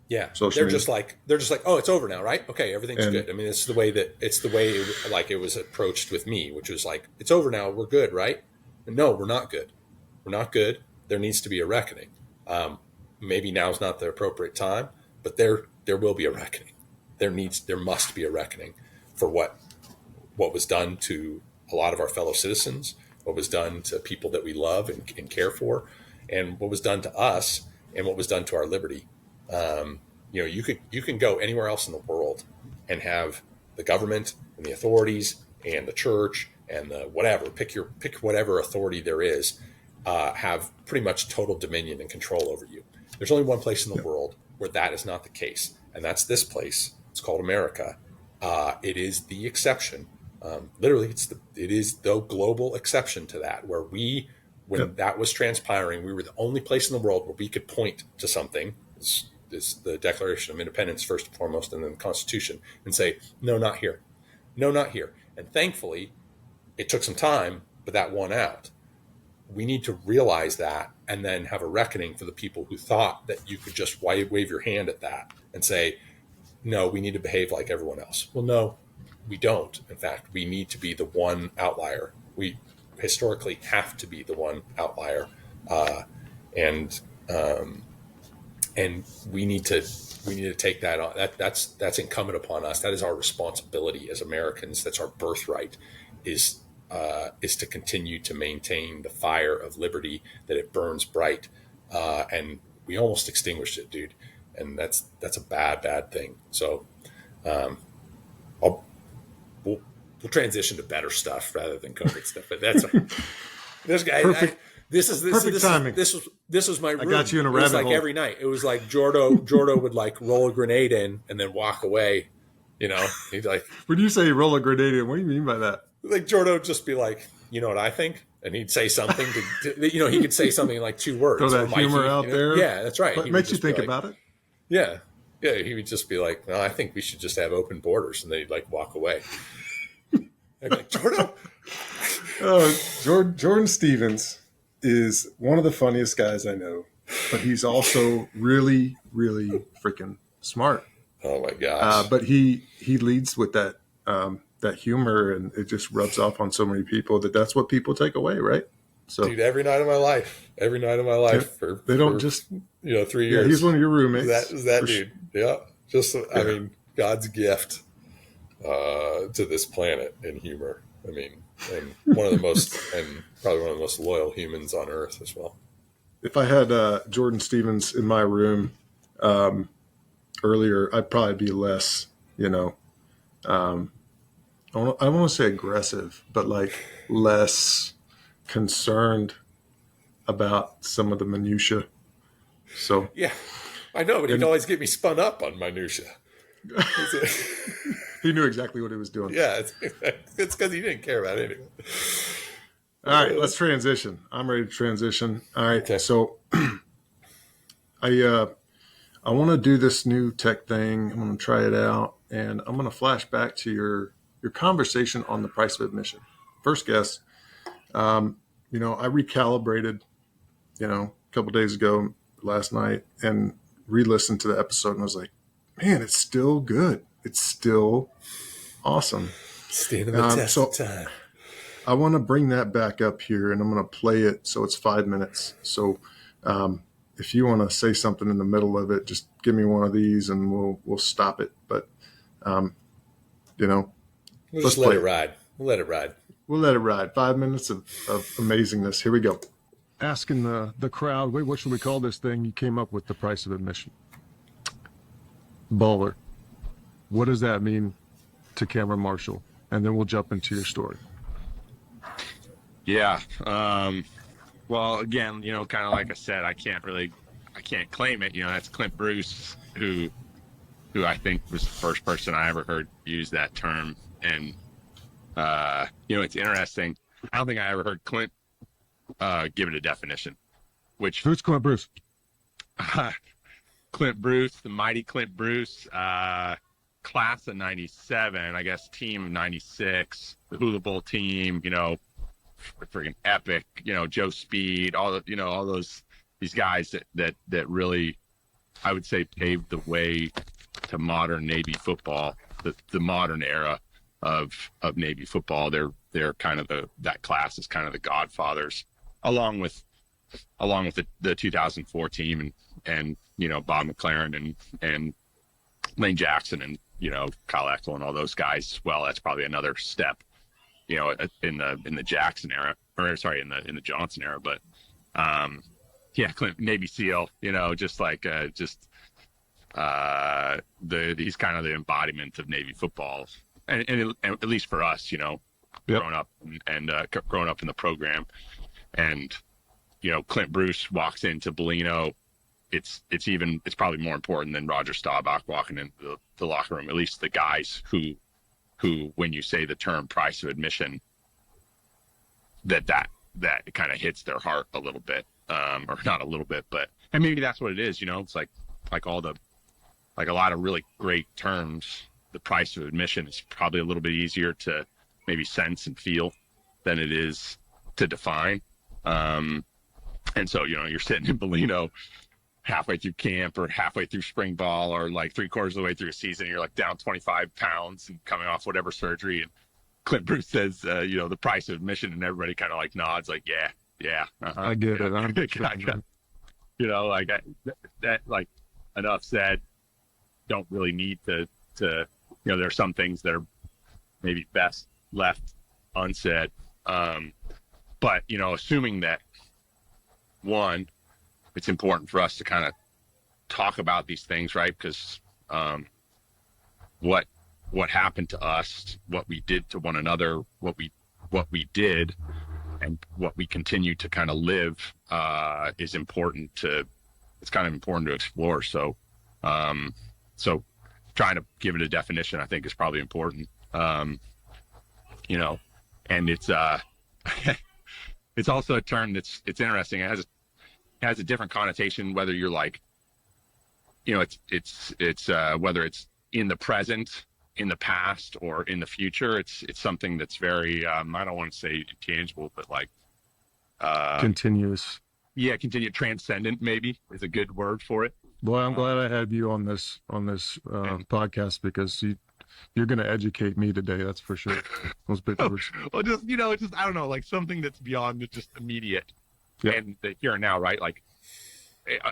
B: Yeah,
A: social
B: they're
A: media,
B: just like oh, it's over now, right? Okay, everything's
A: and
B: good. I mean, it's the way it was approached with me, which was like, it's over now, we're good, right? And no, we're not good. We're not good. There needs to be a reckoning. Um, Maybe now's not the appropriate time, but there will be a reckoning. There must be a reckoning for what was done to a lot of our fellow citizens, what was done to people that we love and care for, and what was done to us, and what was done to our liberty. You can go anywhere else in the world and have the government and the authorities and the church and the whatever, pick whatever authority there is, have pretty much total dominion and control over you. There's only one place in the
A: yeah,
B: world where that is not the case, and that's this place. It's called America. It is the exception. Literally, it is the global exception to that, where
A: yeah,
B: when that was transpiring, we were the only place in the world where we could point to something. is the Declaration of Independence first and foremost, and then the Constitution, and say, no, not here. No, not here. And thankfully, it took some time, but that won out. We need to realize that and then have a reckoning for the people who thought that you could just wave your hand at that and say, no, we need to behave like everyone else. Well, no, we don't. In fact, we need to be the one outlier. We historically have to be the one outlier. And we need to take that on. That's incumbent upon us. That is our responsibility as Americans. That's our birthright, is to continue to maintain the fire of liberty, that it burns bright. And we almost extinguished it, dude. And that's a bad thing. So we'll transition to better stuff rather than COVID stuff. But that's this guy.
A: Perfect.
B: Perfect
A: timing.
B: This was my room.
A: I got you in a
B: rabbit hole. It was like every night. It was like Jordo would like roll a grenade in and then walk away. You know, he'd like.
A: When you say roll a grenade in, what do you mean by that?
B: Like Jordo would just be like, you know what I think, and he'd say something to he could say something in like 2 words.
A: Throw that humor out there.
B: Yeah, that's right.
A: What makes you think about it?
B: Yeah. He would just be like, no, I think we should just have open borders, and then he'd like walk away. I'd be like, Jordo.
A: Jordan Stevens is one of the funniest guys I know, but he's also really, really freaking smart.
B: Oh my gosh!
A: But he leads with that humor, and it just rubs off on so many people that's what people take away, right? So,
B: dude, every night of my life,
A: they don't just
B: 3 years.
A: Yeah, he's one of your roommates.
B: That dude. Yeah, I mean, God's gift to this planet in humor. I mean, and one of the most, and probably one of the most loyal humans on earth as well.
A: If I had Jordan Stevens in my room earlier, I'd probably be less, I don't want to say aggressive, but like less concerned about some of the minutia. So
B: yeah, I know, but he'd always get me spun up on minutia.
A: He knew exactly what he was doing.
B: Yeah, it's because he didn't care about anything.
A: All right, let's transition. I'm ready to transition. All right,
B: okay.
A: So I want to do this new tech thing. I'm going to try it out, and I'm going to flash back to your conversation on the price of admission. First guess, I recalibrated, a couple days ago, last night, and re-listened to the episode, and I was like, man, it's still good. It's still awesome.
B: Standing the test of time.
A: I want to bring that back up here, and I'm going to play it so it's 5 minutes. So if you want to say something in the middle of it, just give me one of these, and we'll stop it. But
B: we'll just let it ride. We'll let it ride.
A: We'll let it ride. 5 minutes of amazingness. Here we go. Asking the crowd, wait, what should we call this thing? You came up with the price of admission. Baller. What does that mean to Cameron Marshall? And then we'll jump into your story.
C: Yeah. Well, again, kind of like I said, I can't claim it. That's Clint Bruce, who I think was the first person I ever heard use that term. And, it's interesting. I don't think I ever heard Clint give it a definition.
A: Who's Clint Bruce?
C: Clint Bruce, the mighty Clint Bruce, class of 97, I guess team of 96, the Hula Bowl team, freaking epic, Joe Speed, all these guys that really, I would say, paved the way to modern Navy football, the modern era of Navy football. They're kind of that class is kind of the godfathers, along with the 2004 team and Bob McLaren and Lane Jackson and Kyle Eckel and all those guys. Well, that's probably another step, in the Jackson era, or sorry, in the Johnson era. But Clint, Navy SEAL, just like he's kind of the embodiment of Navy football, and at least for us,
A: Yep.
C: growing up in the program, and Clint Bruce walks into Bellino. It's probably more important than Roger Staubach walking into the locker room. At least the guys who, when you say the term price of admission, that kind of hits their heart a little bit, or not a little bit, and maybe that's what it is. It's like like a lot of really great terms, the price of admission is probably a little bit easier to maybe sense and feel than it is to define. And so, you're sitting in Bellino halfway through camp or halfway through spring ball or like 3/4 of the way through a season, and you're like down 25 pounds and coming off whatever surgery. And Clint Bruce says, the price of admission, and everybody kind of like nods like, yeah. Uh-huh.
A: I get it.
C: Like enough said, don't really need to, there are some things that are maybe best left unsaid. But, assuming that, one, it's important for us to kind of talk about these things, right? Because what happened to us, what we did to one another, what we did, and what we continue to kind of live is important to. It's kind of important to explore. So trying to give it a definition, I think, is probably important. And it's it's also a term it's interesting. It has a different connotation, whether you're like, it's whether it's in the present, in the past, or in the future. It's something that's very I don't want to say intangible, but like
A: continuous.
C: Yeah, continued, transcendent maybe is a good word for it.
A: Well, I'm glad I had you on this podcast, because you're going to educate me today. That's for sure. Those big words.
C: Well, just I don't know, like something that's beyond just immediate and the here and now, right? Like,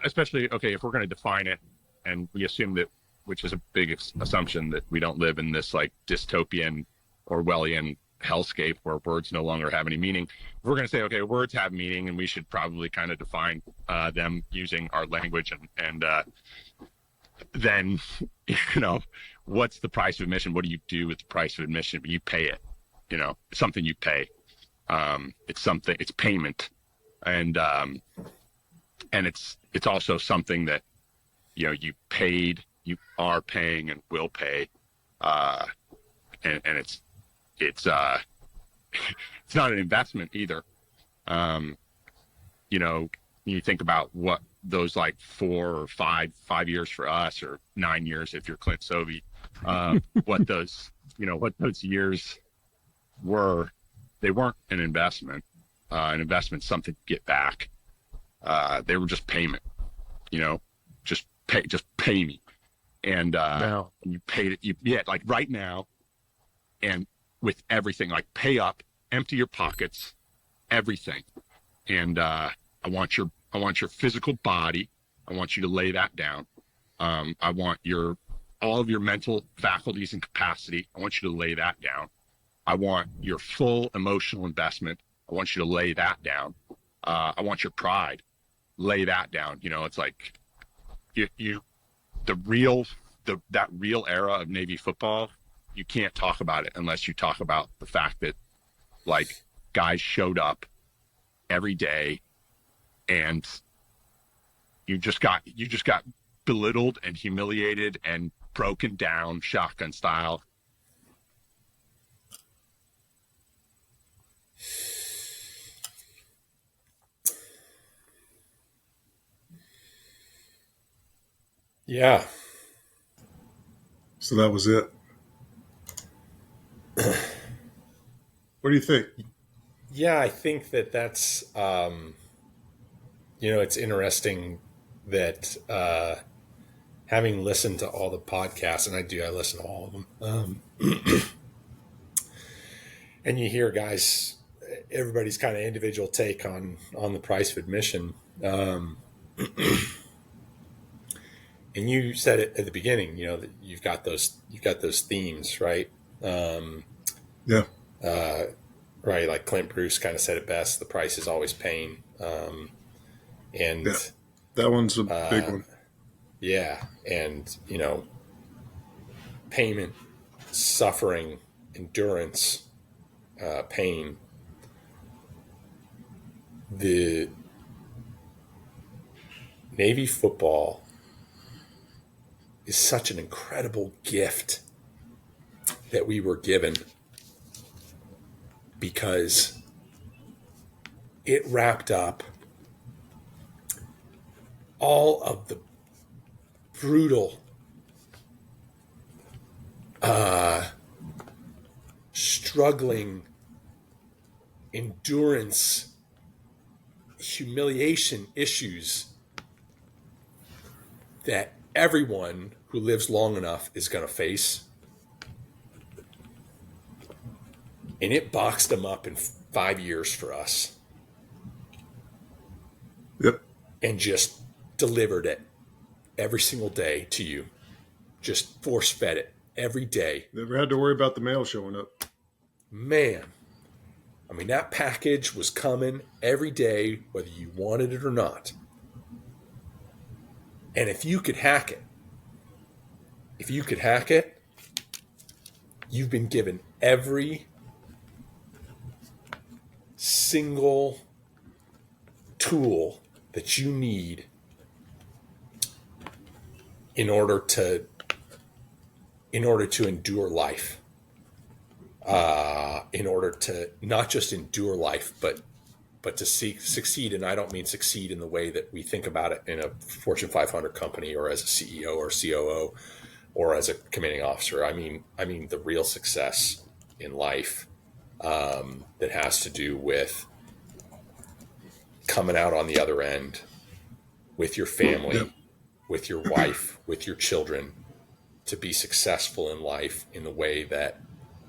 C: especially if we're going to define it, and we assume that, which is a big assumption, that we don't live in this like dystopian Orwellian hellscape where words no longer have any meaning. If we're going to say, words have meaning, and we should probably kind of define them using our language, and then, what's the price of admission? What do you do with the price of admission? You pay it, it's something you pay. It's payment. And it's also something that, you paid, you are paying, and will pay. And it's it's not an investment either. You think about what those like 4 or 5 years for us, or 9 years if you're Clint Sovey, what those years were. They weren't an investment. An investment, something to get back. They were just payment. Just pay me. And
A: now
C: you paid it. Like right now, and with everything, like pay up, empty your pockets, everything. And I want your physical body. I want you to lay that down. I want all of your mental faculties and capacity. I want you to lay that down. I want your full emotional investment. I want you to lay that down. I want your pride. Lay that down. It's like that real era of Navy football. You can't talk about it unless you talk about the fact that like guys showed up every day, and you just got belittled and humiliated and broken down shotgun style.
B: Yeah.
A: So that was it. What do you think?
B: Yeah, I think that's, it's interesting that having listened to all the podcasts, and I listen to all of them, and you hear guys, everybody's kind of individual take on the price of admission. And you said it at the beginning, that you've got those themes, right?
A: Yeah.
B: Right. Like Clint Bruce kind of said it best. The price is always pain. And
A: yeah, that one's a big one.
B: Yeah. And, payment, suffering, endurance, pain. The Navy football is such an incredible gift that we were given, because it wrapped up all of the brutal, struggling, endurance, humiliation issues that everyone who lives long enough is going to face. And it boxed them up in 5 years for us.
A: Yep.
B: And just delivered it every single day to you. Just force fed it every day.
A: Never had to worry about the mail showing up.
B: Man, I mean, that package was coming every day, whether you wanted it or not. And if you could hack it, you've been given every single tool that you need in order to endure life, in order to not just endure life, but to succeed. And I don't mean succeed in the way that we think about it in a Fortune 500 company or as a CEO or COO or as a commanding officer. I mean the real success in life that has to do with coming out on the other end with your family, with your wife, with your children, to be successful in life in the way that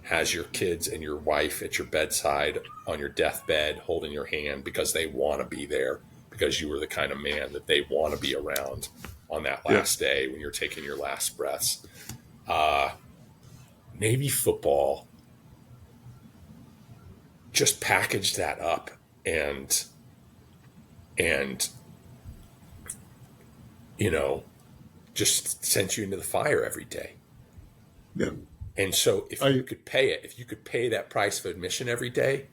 B: has your kids and your wife at your bedside on your deathbed holding your hand because they want to be there, because you were the kind of man that they want to be around on that last day when you're taking your last breaths. Navy football just packaged that up and just sent you into the fire every day.
A: Yeah.
B: And so if you could pay that price of admission every day,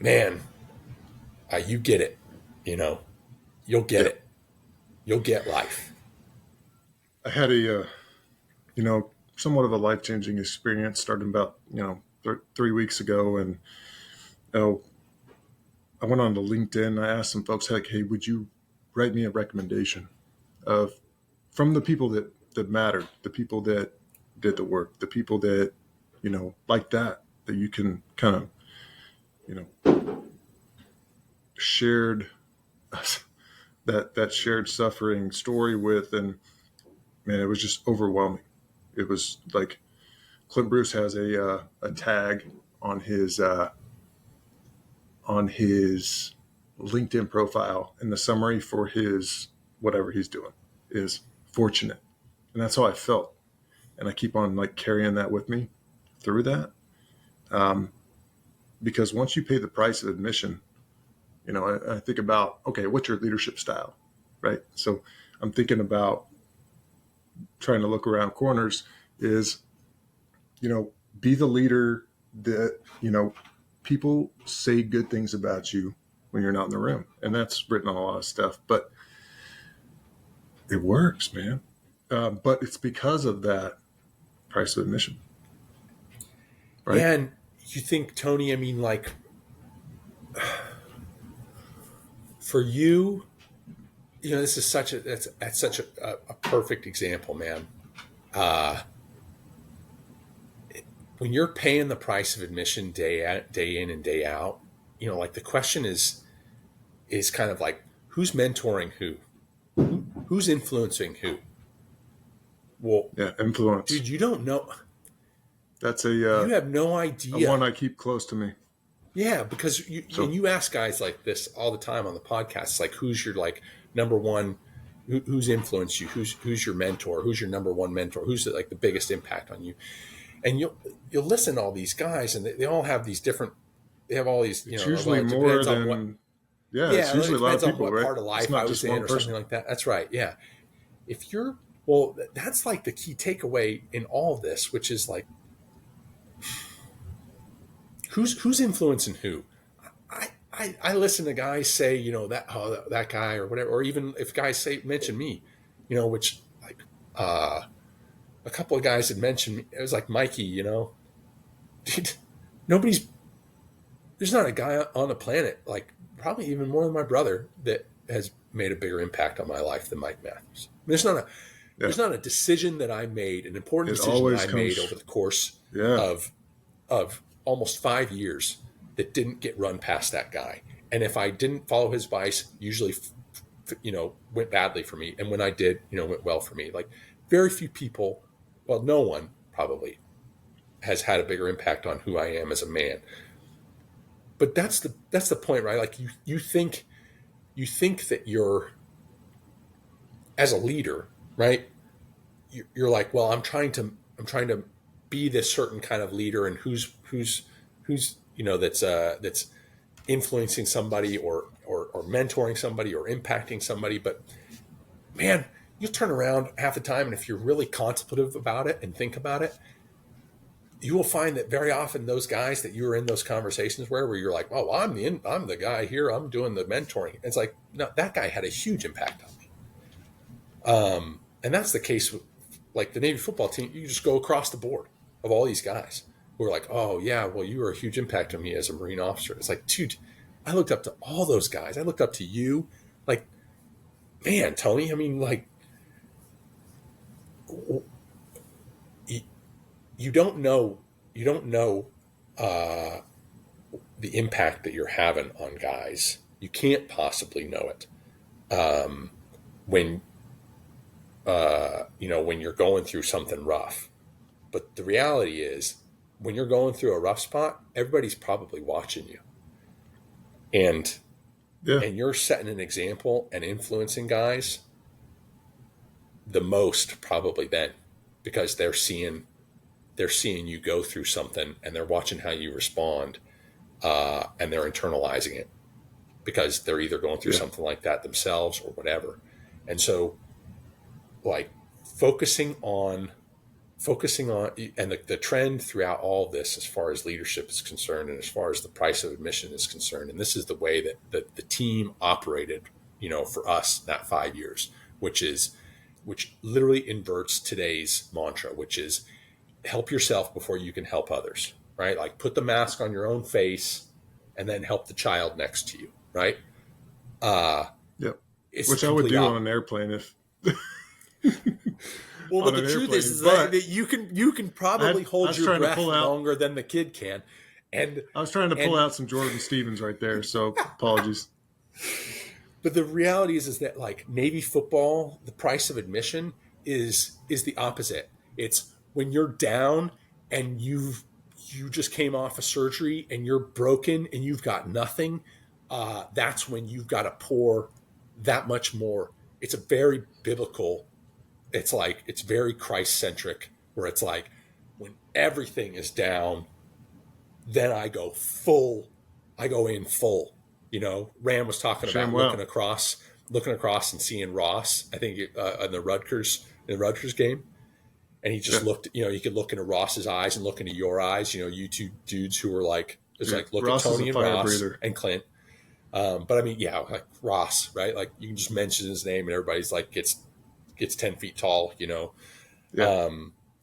B: man, you get it, you'll get it. You'll get life. I
A: had a, somewhat of a life-changing experience starting about, 3 weeks ago. And, I went on to LinkedIn. I asked some folks, like, hey, would you write me a recommendation from the people that mattered, the people that did the work, the people that, like that you can kind of, shared that shared suffering story with. And man, it was just overwhelming. It was like Clint Bruce has a tag on his LinkedIn profile, and the summary for his whatever he's doing is fortunate. And that's how I felt. And I keep on like carrying that with me through that. Because once you pay the price of admission, I think about, okay, what's your leadership style, right? So I'm thinking about trying to look around corners is, be the leader that, people say good things about you when you're not in the room. And that's written on a lot of stuff, but it works, man. But it's because of that price of admission. Right?
B: Yeah, and you think, Tony, I mean, like, for you, this is that's such a perfect example, man. When you're paying the price of admission day in and day out, like the question is kind of like, who's mentoring who? Who's influencing who? Well,
A: yeah, influence.
B: Dude, you don't know.
A: That's
B: you have no idea.
A: One I keep close to me.
B: Yeah, because and you ask guys like this all the time on the podcast, like, who's your like number one, who's influenced you, who's your mentor, who's your number one mentor, who's like the biggest impact on you, and you'll listen to all these guys, and they all have these different. They have all these.
A: It's usually more than. It's usually a lot of people, right?
B: Part of life I was in, or something like that. That's right. Yeah. That's like the key takeaway in all of this, which is like, who's influencing who? I listen to guys say, that guy or whatever, or even if guys mention me, which like a couple of guys had mentioned me. It was like Mikey, dude, there's not a guy on the planet, like probably even more than my brother, that has made a bigger impact on my life than Mike Matthews. There's not a
A: Yeah.
B: there's not a decision that I made, an important
A: It
B: decision that
A: always
B: I made
A: comes.
B: over the course
A: Yeah.
B: of almost 5 years that didn't get run past that guy. And if I didn't follow his advice, usually, went badly for me. And when I did, went well for me. Like very few people, well, no one probably has had a bigger impact on who I am as a man. But that's the point, right? Like you think that you're, as a leader, right? You're like, well, I'm trying to be this certain kind of leader, and who's that's influencing somebody or mentoring somebody or impacting somebody. But man, you'll turn around half the time, and if you're really contemplative about it and think about it, you will find that very often those guys that you were in those conversations where you're like, oh, I'm the guy here, I'm doing the mentoring. It's like, no, that guy had a huge impact on me. And that's the case with like the Navy football team. You just go across the board of all these guys who are like, oh yeah, well, you were a huge impact on me as a Marine officer. It's like, dude, I looked up to all those guys. I looked up to you. Like, man, Tony, I mean, like, you don't know the impact that you're having on guys. You can't possibly know it when when you're going through something rough. But the reality is, when you're going through a rough spot, everybody's probably watching you, and
A: Yeah.
B: you're setting an example and influencing guys the most probably then, because they're seeing you go through something, and they're watching how you respond, and they're internalizing it because they're either going through something like that themselves or whatever. And so, like, focusing on and the trend throughout all of this, as far as leadership is concerned, and as far as the price of admission is concerned, and this is the way that the team operated, for us that 5 years, which literally inverts today's mantra, which is help yourself before you can help others, right? Like, put the mask on your own face and then help the child next to you, right?
A: Yep.
B: It's
A: Which I would do on an airplane if.
B: Well, but the truth is that you can probably hold your breath longer than the kid can. And
A: I was trying to pull out some Jordan Stevens right there, so apologies.
B: But the reality is that, like, Navy football, the price of admission is the opposite. It's when you're down and you just came off a surgery and you're broken and you've got nothing. That's when you've got to pour that much more. It's a very biblical. It's like, it's very Christ-centric, where it's like, when everything is down, then I go in full. Ram was talking about looking across and seeing Ross, I think, in the Rutgers game. And he just looked, you could look into Ross's eyes and look into your eyes, you two dudes who were like, like, look
A: Ross
B: at Tony and Ross
A: breather.
B: and Clint. But I mean, yeah, like Ross, right? Like, you can just mention his name and everybody's like, gets 10 feet tall,
A: Yeah.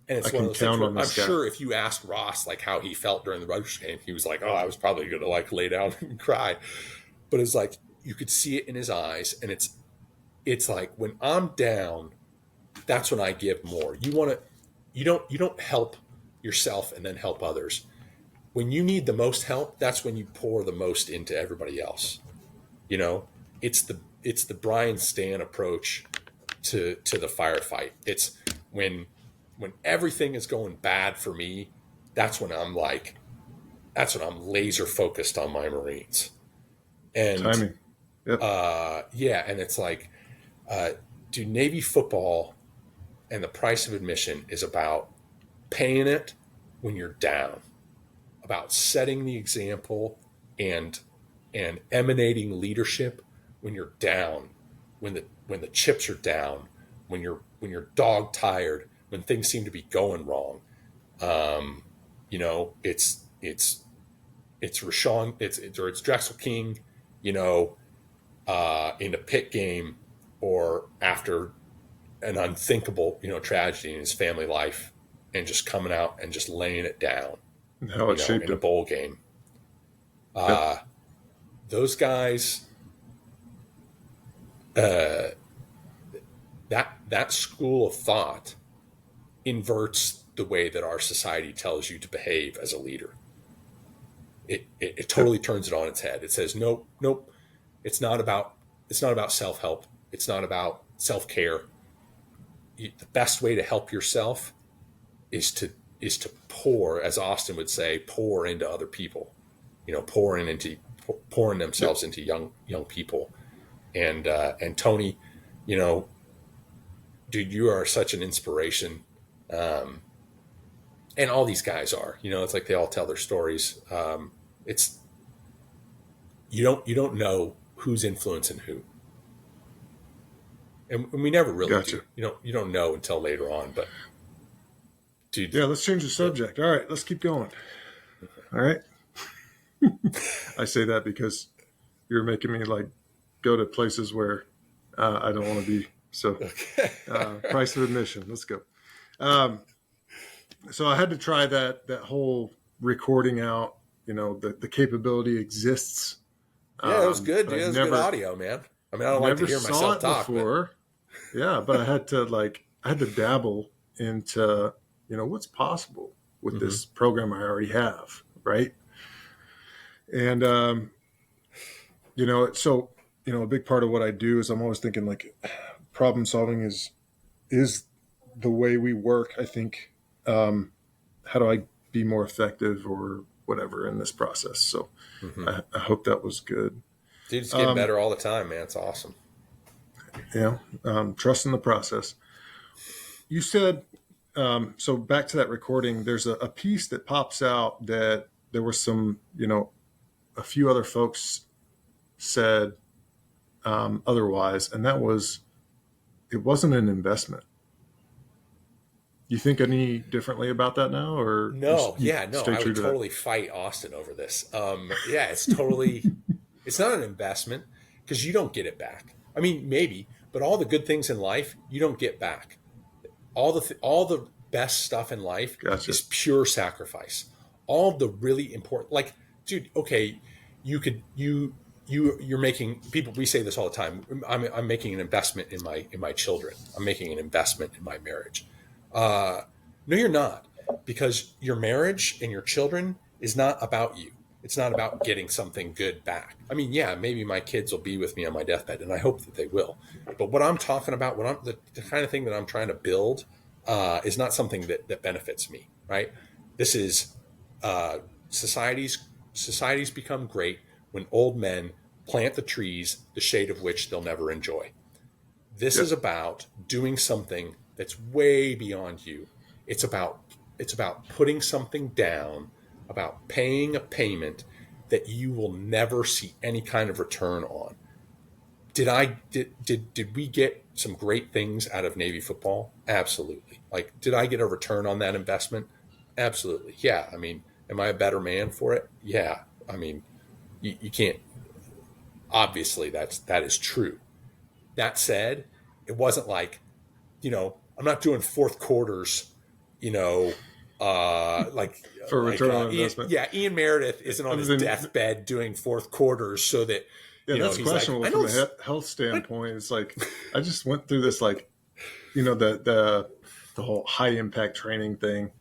B: And it's one of those things where I'm
A: guy.
B: sure if you asked Ross, like, how he felt during the Rutgers game, he was like, oh, I was probably going to, like, lay down and cry. But it's like, you could see it in his eyes. And it's like, when I'm down, that's when I give more. You don't help yourself and then help others. When you need the most help, that's when you pour the most into everybody else. It's the Brian Stan approach to the firefight. It's when everything is going bad for me, that's when I'm laser focused on my Marines. And
A: timing. Yep.
B: And it's like, Navy football and the price of admission is about paying it when you're down, about setting the example and emanating leadership when you're down, when the chips are down, when you're dog tired, when things seem to be going wrong. It's Rashawn, it's Drexel King, in a pit game, or after an unthinkable, tragedy in his family life, and just coming out and just laying it down,
A: How it shaped
B: in a bowl game. Those guys, that that school of thought inverts the way that our society tells you to behave as a leader. It totally turns it on its head. It says, nope, nope. It's not about self-help. It's not about self-care. The best way to help yourself is to pour, as Austin would say, pour into other people, pouring themselves into young people. And Tony, dude, you are such an inspiration. And all these guys are, it's like they all tell their stories. It's, you don't know who's influencing who. And we never really do. You don't know until later on, but dude.
A: Yeah, let's change the subject. All right, let's keep going. All right. I say that because you're making me like go to places where I don't want to be. So price of admission, let's go. So I had to try that whole recording out, the capability exists.
B: Yeah, it was good, dude. It was good audio, man. I mean, I don't like to hear myself talk before.
A: But... Yeah, but I had to dabble into, what's possible with this program I already have, right? And so a big part of what I do is I'm always thinking like problem solving is the way we work. I think how do I be more effective or whatever in this process? So I hope that was good.
B: Dude, it's getting better all the time, man. It's awesome.
A: Yeah. Trust in the process. You said, so back to that recording, there's a piece that pops out that there was some, a few other folks said otherwise, and that was, it wasn't an investment. You think any differently about that now, or
B: no? I would totally fight Austin over this. It's totally, it's not an investment because you don't get it back. I mean, maybe, but all the good things in life you don't get back. All the best stuff in life is pure sacrifice. All the really important, like, dude, okay, you're making people. We say this all the time. I'm making an investment in my children. I'm making an investment in my marriage. No, you're not, because your marriage and your children is not about you. It's not about getting something good back. I mean, yeah, maybe my kids will be with me on my deathbed, and I hope that they will. But what I'm talking about, the kind of thing that I'm trying to build, is not something that benefits me, right? This is societies become great when old men plant the trees, the shade of which they'll never enjoy. This is about doing something that's way beyond you. It's about putting something down, about paying a payment that you will never see any kind of return on. Did we get some great things out of Navy football? Absolutely. Like, did I get a return on that investment? Absolutely. Yeah. I mean, am I a better man for it? Yeah. I mean, you can't, obviously that is true. That said, it wasn't like, I'm not doing fourth quarters, like
A: for return on investment.
B: Ian Meredith isn't on his deathbed doing fourth quarters so that
A: that's questionable
B: like,
A: from a health standpoint. It's like I just went through this, like, the whole high impact training thing.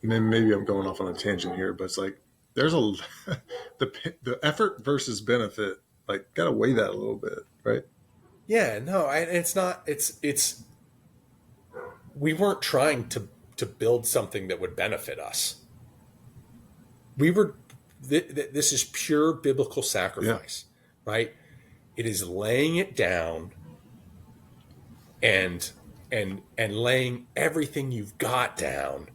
A: Maybe I'm going off on a tangent here, but it's like there's the effort versus benefit. Like, gotta weigh that a little bit, right?
B: Yeah, no, it's not. It's. We weren't trying to build something that would benefit us. We were. This is pure biblical sacrifice, right? It is laying it down, and laying everything you've got down,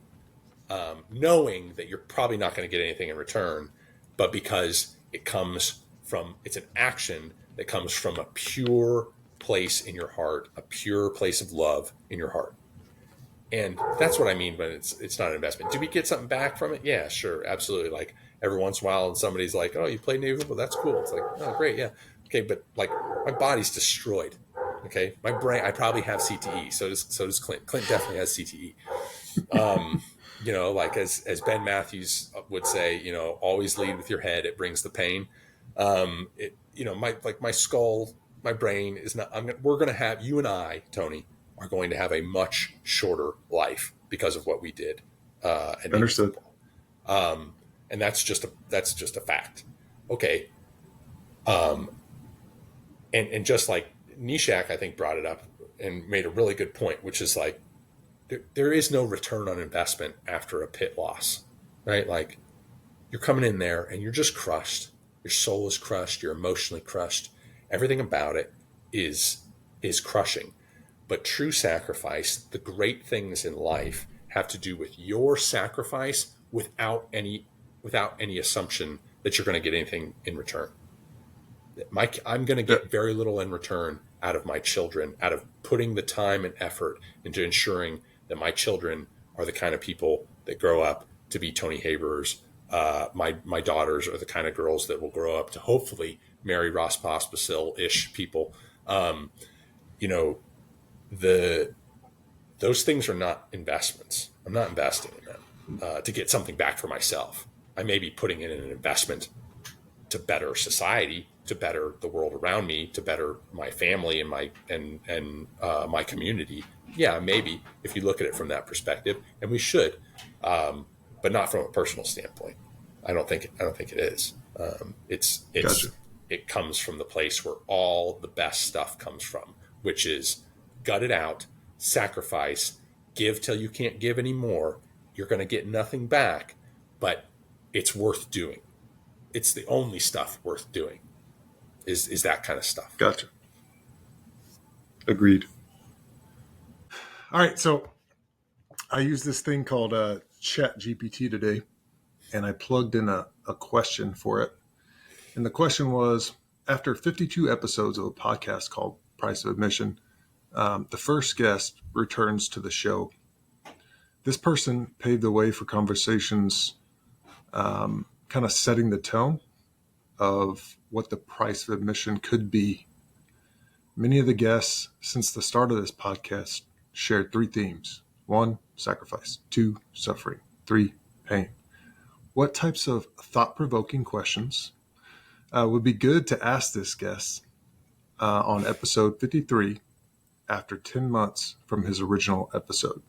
B: knowing that you're probably not going to get anything in return, but because it's an action that comes from a pure place in your heart, a pure place of love in your heart. And that's what I mean when it's not an investment. Do we get something back from it? Yeah, sure. Absolutely. Like, every once in a while, and somebody's like, oh, you played Navy football? That's cool. It's like, oh, great. Yeah. Okay. But like, my body's destroyed. Okay. My brain, I probably have CTE. So does Clint. Clint definitely has CTE. Like as Ben Matthews would say, always lead with your head. It brings the pain. My skull My brain is not. We're going to have, you and I, Tony, are going to have a much shorter life because of what we did. And
A: Understood.
B: and that's just a fact. Okay. And just like Nishak, I think, brought it up and made a really good point, which is like, there is no return on investment after a pit loss, right? Like, you're coming in there and you're just crushed. Your soul is crushed. You're emotionally crushed. Everything about it is crushing. But true sacrifice, the great things in life, have to do with your sacrifice without any assumption that you're going to get anything in return. I'm going to get very little in return out of my children, out of putting the time and effort into ensuring that my children are the kind of people that grow up to be Tony Haberers. My daughters are the kind of girls that will grow up to hopefully marry Ross Pospisil-ish people. Those things are not investments. I'm not investing in them to get something back for myself. I may be putting in an investment to better society, to better the world around me, to better my family and my community. Yeah, maybe, if you look at it from that perspective, and we should, but not from a personal standpoint. I don't think it is.
A: Gotcha.
B: It comes from the place where all the best stuff comes from, which is gut it out, sacrifice, give till you can't give anymore. You're going to get nothing back, but it's worth doing. It's the only stuff worth doing is that kind of stuff.
A: Gotcha. Agreed. All right. So I use this thing called Chat GPT today, and I plugged in a question for it. And the question was, after 52 episodes of a podcast called Price of Admission, the first guest returns to the show. This person paved the way for conversations kind of setting the tone of what the price of admission could be. Many of the guests since the start of this podcast shared three themes. 1, sacrifice. 2, suffering. 3, pain. What types of thought-provoking questions would be good to ask this guest on episode 53 after 10 months from his original episode?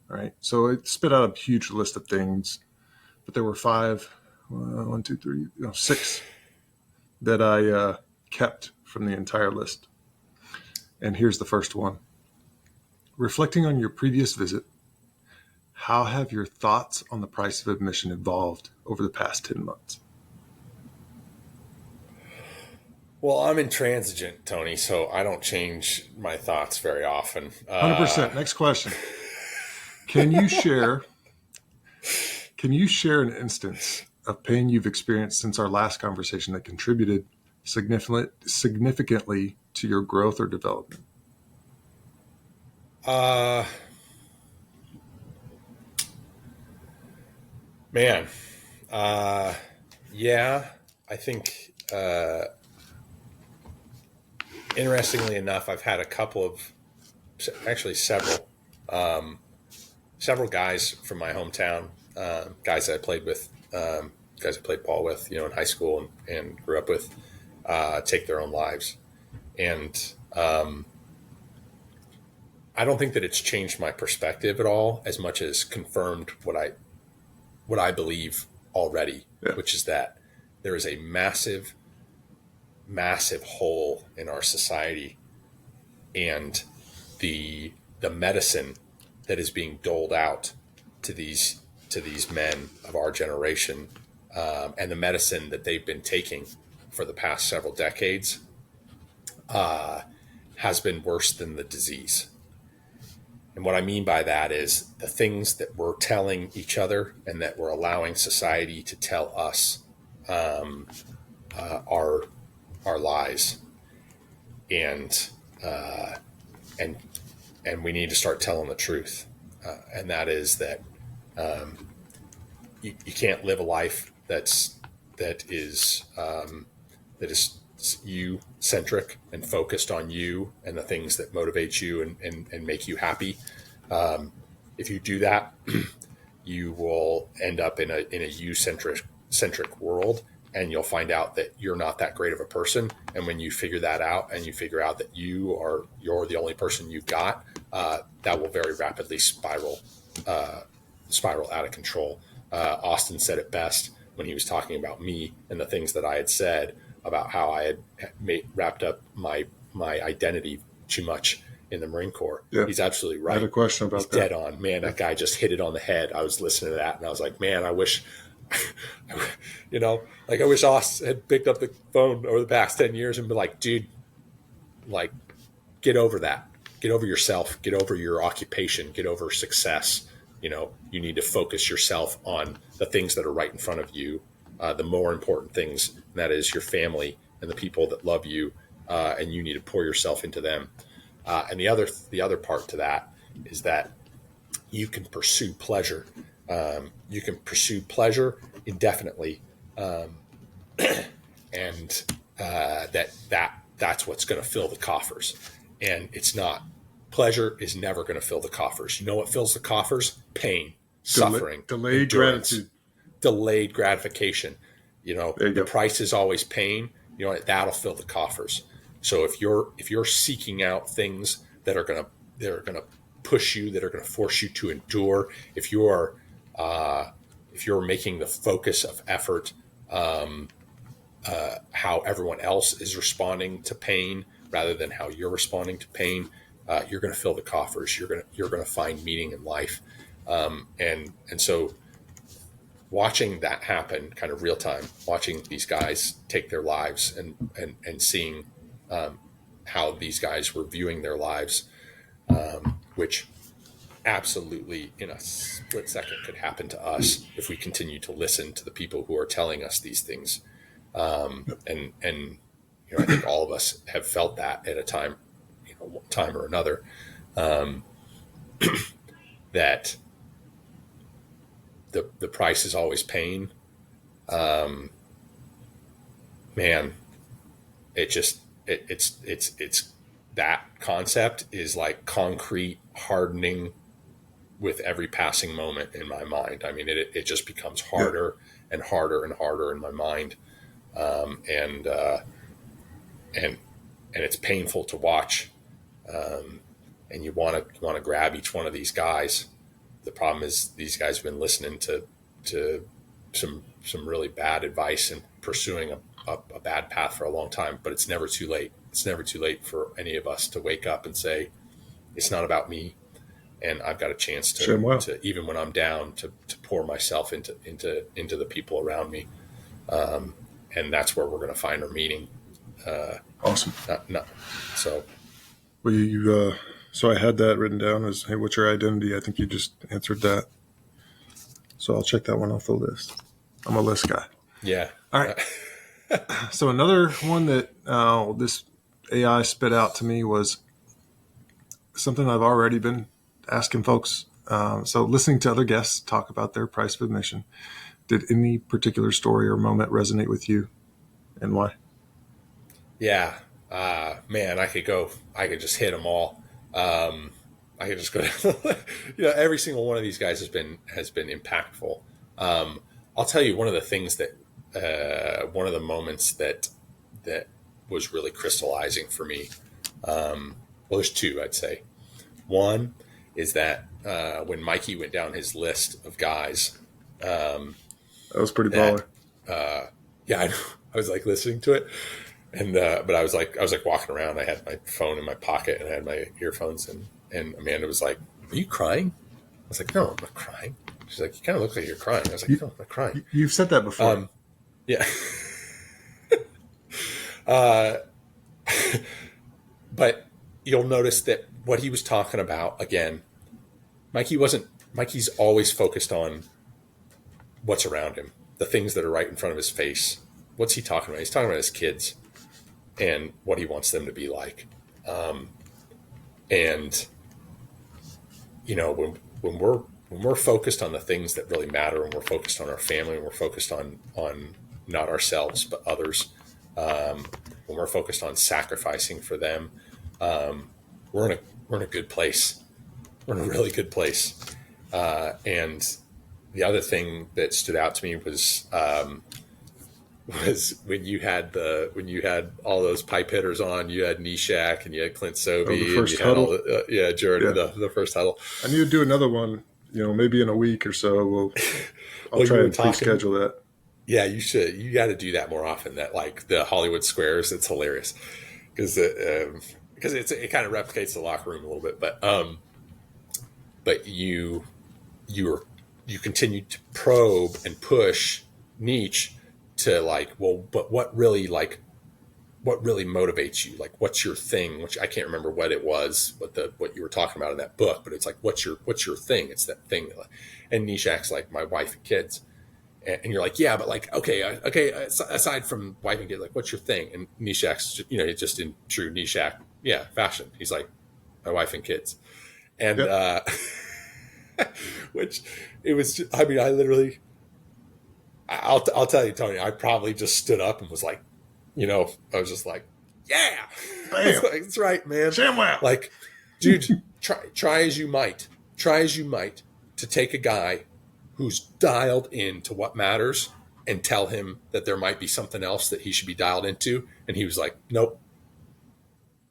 A: All right. So it spit out a huge list of things, but there were 6 that I kept from the entire list. And here's the first one. Reflecting on your previous visit, how have your thoughts on the price of admission evolved over the past 10 months?
B: Well, I'm intransigent, Tony, so I don't change my thoughts very often.
A: 100%. Next question. Can you share an instance of pain you've experienced since our last conversation that contributed significantly to your growth or development?
B: Yeah, I think, interestingly enough, I've had several guys from my hometown, guys that I played with, guys I played ball with, in high school and grew up with, take their own lives. And I don't think that it's changed my perspective at all as much as confirmed what I believe already, which is that there is a massive, massive hole in our society, and the medicine that is being doled out to these men of our generation, and the medicine that they've been taking for the past several decades, has been worse than the disease. And what I mean by that is the things that we're telling each other and that we're allowing society to tell us are lies, and we need to start telling the truth, and that is that you can't live a life that is you centric and focused on you and the things that motivate you and make you happy. If you do that, you will end up in a you centric world, and you'll find out that you're not that great of a person. And when you figure that out, and you figure out that you're the only person you've got, that will very rapidly spiral out of control. Austin said it best when he was talking about me and the things that I had said about how I had wrapped up my identity too much in the Marine Corps.
A: Yeah.
B: He's absolutely right.
A: I had a question about
B: He's
A: that.
B: dead on, man. That guy just hit it on the head. I was listening to that and I was like, man, I wish, I wish Austin had picked up the phone over the past 10 years and been like, dude, like, get over that. Get over yourself. Get over your occupation. Get over success. You need to focus yourself on the things that are right in front of you, the more important things, and that is your family and the people that love you, and you need to pour yourself into them. And the other part to that is that you can pursue pleasure. You can pursue pleasure indefinitely, and that's what's going to fill the coffers. And it's not. Pleasure is never going to fill the coffers. You know what fills the coffers? Pain, suffering,
A: delayed
B: endurance,
A: gratitude,
B: delayed gratification. The
A: go.
B: price is always pain. That'll fill the coffers. So if you're seeking out things that are going to push you, that are going to force you to endure, if you're making the focus of effort how everyone else is responding to pain rather than how you're responding to pain, you're going to fill the coffers. You're going to find meaning in life, and so watching that happen, kind of real time, watching these guys take their lives and seeing how these guys were viewing their lives, which absolutely in a split second could happen to us if we continue to listen to the people who are telling us these things. And I think all of us have felt that at a time, one time or another, that the price is always pain. Man, it's that concept is like concrete hardening with every passing moment in my mind. I mean, it just becomes harder and harder and harder in my mind. And it's painful to watch. And you want to grab each one of these guys. The problem is these guys have been listening to some really bad advice and pursuing a bad path for a long time, but it's never too late. It's never too late for any of us to wake up and say, it's not about me. And I've got a chance to even when I'm down, to pour myself into the people around me. And that's where we're going to find our meaning.
A: Awesome.
B: So.
A: Well, so I had that written down as, hey, what's your identity? I think you just answered that. So I'll check that one off the list. I'm a list guy.
B: Yeah.
A: All right. So another one that this AI spit out to me was something I've already been asking folks. So listening to other guests talk about their price of admission, did any particular story or moment resonate with you, and why?
B: Yeah. Man, I could just hit them all. I could just go down, every single one of these guys has been impactful. I'll tell you one of the things that, one of the moments that was really crystallizing for me. Well, there's two, I'd say. One is that, when Mikey went down his list of guys,
A: that was pretty baller.
B: Yeah, I know. I was like listening to it. And, but I was like walking around. I had my phone in my pocket and I had my earphones, and Amanda was like, "Are you crying?" I was like, "No, I'm not crying." She's like, "You kind of look like you're crying." I was like, "No, I'm not crying."
A: You've said that before.
B: Yeah. But you'll notice that what he was talking about, again, Mikey's always focused on what's around him, the things that are right in front of his face. What's he talking about? He's talking about his kids and what he wants them to be like. And when we're focused on the things that really matter, and we're focused on our family, and we're focused on not ourselves but others, when we're focused on sacrificing for them, we're in a good place. We're in a really good place. And the other thing that stood out to me was was when you had all those pipe hitters on. You had Nishak and you had Clint Sobey
A: the
B: and
A: first
B: you had
A: huddle.
B: all the Jordan,
A: Yeah.
B: the first huddle.
A: I need to do another one, maybe in a week or so. I'll
B: Well,
A: try
B: you were
A: and reschedule that.
B: Yeah, you should. You got to do that more often. That like the Hollywood Squares. It's hilarious because it kind of replicates the locker room a little bit. But you continued to probe and push Nietzsche to like, well, but what really motivates you? Like, what's your thing? Which I can't remember what it was, what you were talking about in that book. But it's like, what's your thing? It's that thing. And Nishak's like, my wife and kids. And you're like, yeah, but like, okay. Aside from wife and kids, like, what's your thing? And Nishak's, just in true Nishak, fashion. He's like, my wife and kids, and
A: Yep.
B: which it was. I mean, I literally, I'll tell you, Tony. I probably just stood up and was like, I was just like, yeah,
A: Bam.
B: That's right, man.
A: ShamWow.
B: Like, dude, try as you might to take a guy who's dialed into what matters and tell him that there might be something else that he should be dialed into. And he was like, nope,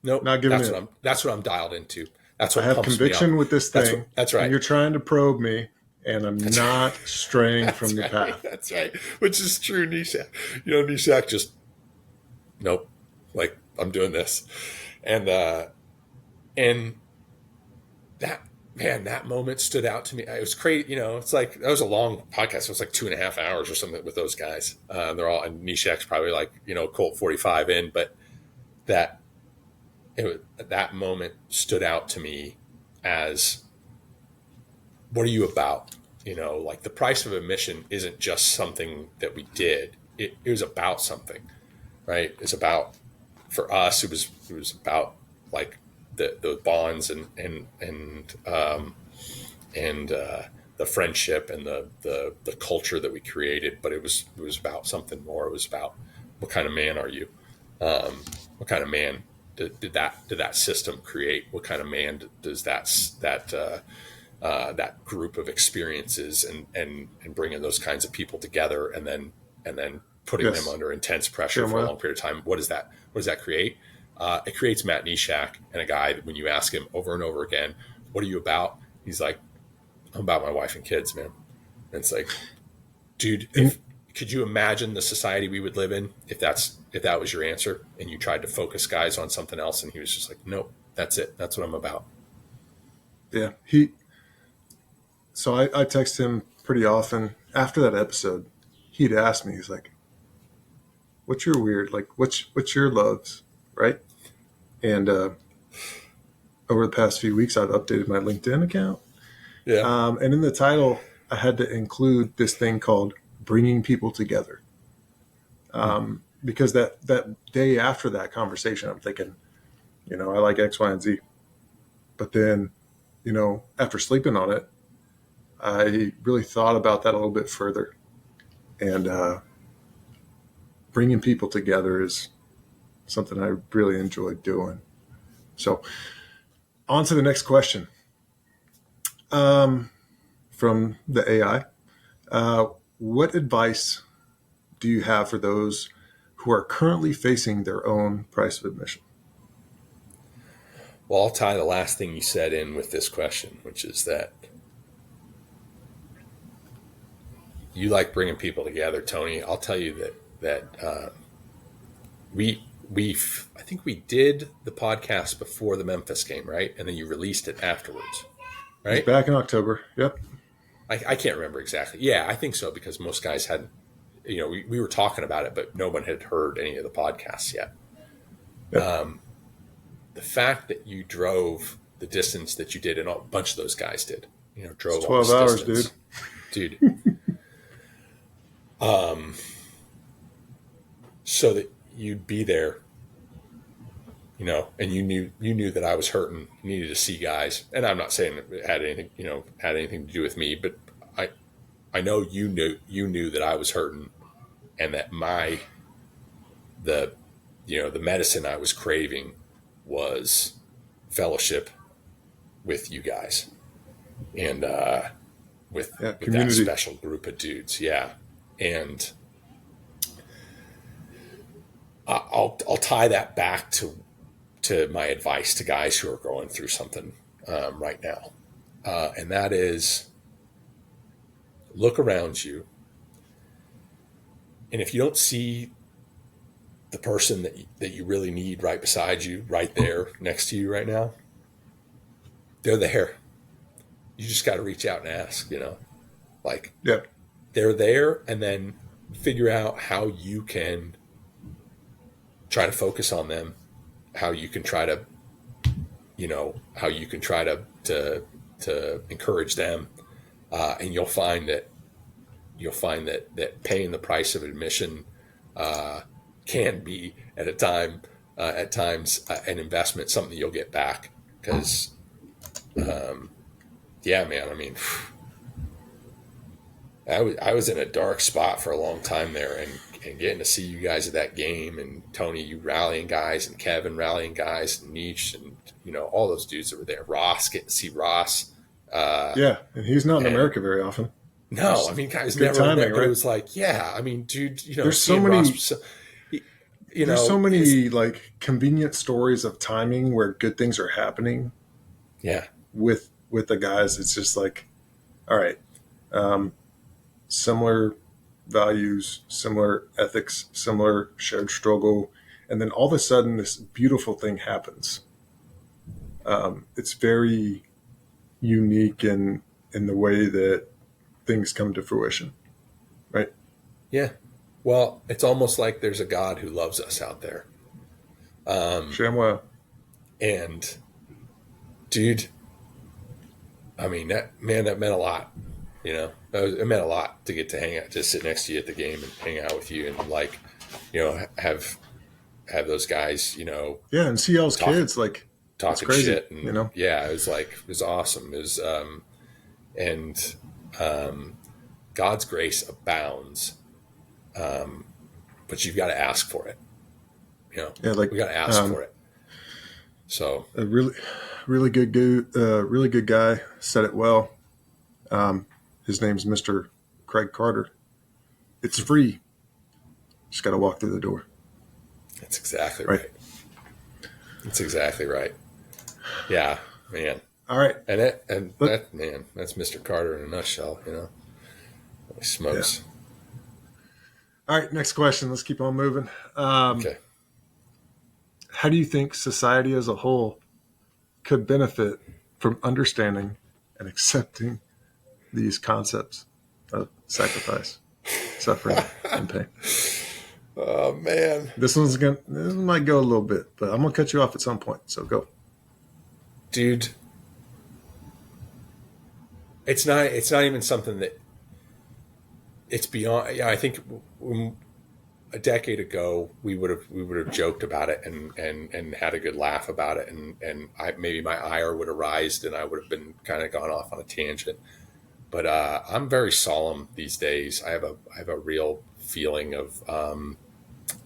A: Not giving in.
B: That's what I'm dialed into. That's what
A: I have
B: pumps
A: conviction
B: me up.
A: with this thing.
B: That's right.
A: And you're trying to probe me, and I'm not straying from the path.
B: That's right. Which is true, Nishak. Nishak just, nope, like, I'm doing this. And that moment stood out to me. It was crazy. It's like, that was a long podcast. It was like 2.5 hours or something with those guys. They're all, and Nishak's probably like, Colt 45 in, but that moment stood out to me as, what are you about? Like, the price of admission isn't just something that we did. It was about something, right? It's about, for us, it was about like the bonds and the friendship and the culture that we created. But it was about something more. It was about, what kind of man are you? What kind of man did that system create? What kind of man does that group of experiences and bringing those kinds of people together and then putting
A: Yes.
B: them under intense pressure for a long period of time? What does that create? It creates Matt Nishak, and a guy that when you ask him over and over again, what are you about? He's like, I'm about my wife and kids, man. And it's like, dude, could you imagine the society we would live in if that was your answer and you tried to focus guys on something else? And he was just like, nope, that's it. That's what I'm about.
A: Yeah. So I text him pretty often after that episode. He'd ask me, he's like, what's your weird, like, what's your loves? Right. And over the past few weeks, I've updated my LinkedIn account.
B: Yeah.
A: And in the title, I had to include this thing called bringing people together. Because that day after that conversation, I'm thinking, I like X, Y, and Z. But then, after sleeping on it, I really thought about that a little bit further. And bringing people together is something I really enjoy doing. So on to the next question. From the AI. What advice do you have for those who are currently facing their own price of admission?
B: Well, I'll tie the last thing you said in with this question, which is that you like bringing people together, Tony. I'll tell you that I think we did the podcast before the Memphis game, right? And then you released it afterwards, right?
A: Back in October. Yep.
B: I can't remember exactly. Yeah, I think so, because most guys hadn't, we were talking about it, but no one had heard any of the podcasts yet.
A: Yep.
B: The fact that you drove the distance that you did, and a bunch of those guys did, drove
A: It's
B: all
A: 12
B: this
A: hours,
B: distance. Dude. So that you'd be there, and you knew that I was hurting, needed to see guys. And I'm not saying it had anything to do with me, but I know you knew that I was hurting, and that the medicine I was craving was fellowship with you guys, and with that
A: community.
B: special group of dudes. Yeah. And I'll tie that back to my advice to guys who are going through something right now, and that is look around you, and if you don't see the person that you really need right beside you, right there next to you right now, they're there. You just got to reach out and ask, like
A: Yeah.
B: they're there, and then figure out how you can try to focus on them, how you can try to, to encourage them, and you'll find that paying the price of admission can be at times an investment, something you'll get back. Because, yeah, man, I mean, I was in a dark spot for a long time there, and getting to see you guys at that game, and Tony, you rallying guys, and Kevin rallying guys, and Nietzsche, and all those dudes that were there. Ross, getting to see Ross.
A: Yeah, and he's not in America very often.
B: No, I mean, guys
A: good
B: never
A: timing,
B: met, but
A: right?
B: it was like, yeah, I mean, dude,
A: There's so
B: seeing
A: many-
B: Ross,
A: There's so many like convenient stories of timing where good things are happening
B: yeah,
A: with the guys. It's just like, all right, similar values, similar ethics, similar shared struggle, and then all of a sudden this beautiful thing happens. It's very unique in the way that things come to fruition, right?
B: yeah. Well, it's almost like there's a God who loves us out there.
A: Shamwa.
B: And dude, I mean, that meant a lot, it meant a lot to get to hang out, to sit next to you at the game and hang out with you, and like, have those guys,
A: Yeah, and see y'all's kids like
B: talking
A: crazy,
B: shit, and yeah, it was awesome. It was, and God's grace abounds, but you've got to ask for it.
A: Yeah, like
B: we got to ask for it. So
A: a really good guy said it well. His name's Mr. Craig Carter. It's free. Just got to walk through the door.
B: That's exactly right. That's exactly right. Yeah, man.
A: All right.
B: And that's Mr. Carter in a nutshell, Holy smokes.
A: Yeah. All right, next question. Let's keep on moving.
B: Okay.
A: How do you think society as a whole could benefit from understanding and accepting these concepts of sacrifice, suffering, and pain?
B: Oh man,
A: this might go a little bit, but I'm gonna cut you off at some point. So go,
B: dude. It's not even something that it's beyond. Yeah, I think a decade ago we would have joked about it and had a good laugh about it, and maybe my ire would have rised and I would have been kind of gone off on a tangent. But I'm very solemn these days. I have a real feeling of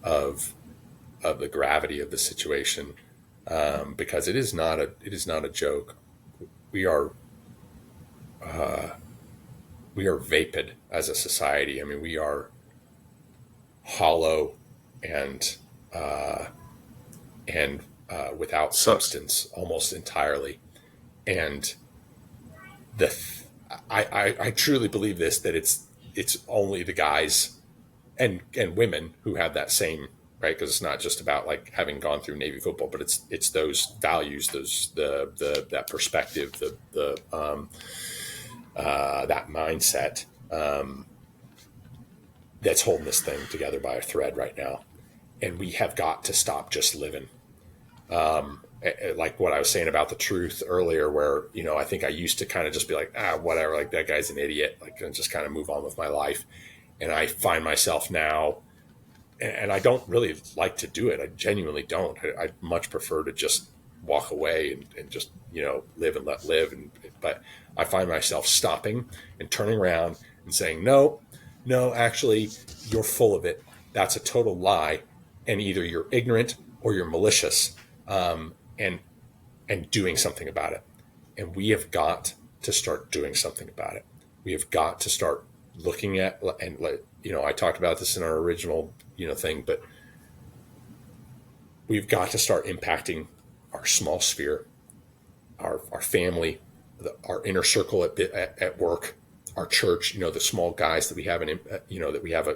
B: the gravity of the situation, because it is not a joke. We are vapid as a society. I mean, we are hollow and without substance almost entirely. And I truly believe this, that it's only the guys and women who have that same, right? Because it's not just about like having gone through Navy football, but it's those values, that perspective, that mindset, that's holding this thing together by a thread right now. And we have got to stop just living. Like what I was saying about the truth earlier, where, I think I used to kind of just be like, whatever, like that guy's an idiot, like, and just kind of move on with my life. And I find myself now, and I don't really like to do it. I genuinely don't. I'd much prefer to just walk away and just, live and let live. But I find myself stopping and turning around and saying, no, actually, you're full of it. That's a total lie. And either you're ignorant or you're malicious, and doing something about it. And we have got to start doing something about it. We have got to start looking at, and I talked about this in our original, thing, but we've got to start impacting our small sphere, our family, our inner circle at work, our church, the small guys that we have that we have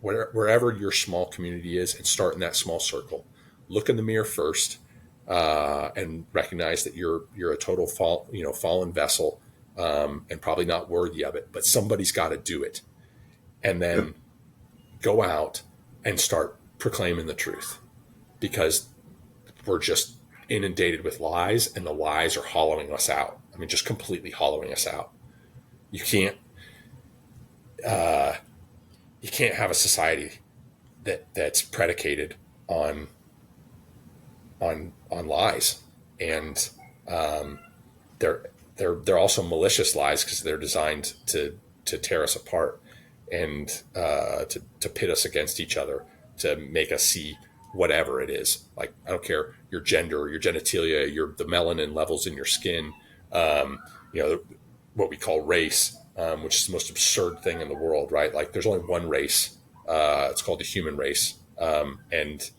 B: wherever your small community is, and start in that small circle. Look in the mirror first, and recognize that you're a total fallen vessel, and probably not worthy of it, but somebody's got to do it. And then go out and start proclaiming the truth, because we're just inundated with lies, and the lies are hollowing us out. I mean, just completely hollowing us out. You can't have a society that's predicated on lies, and they're also malicious lies, because they're designed to tear us apart, and to pit us against each other, to make us see whatever it is. Like, I don't care your gender, your genitalia, the melanin levels in your skin, what we call race, which is the most absurd thing in the world, right? Like, there's only one race. It's called the human race, and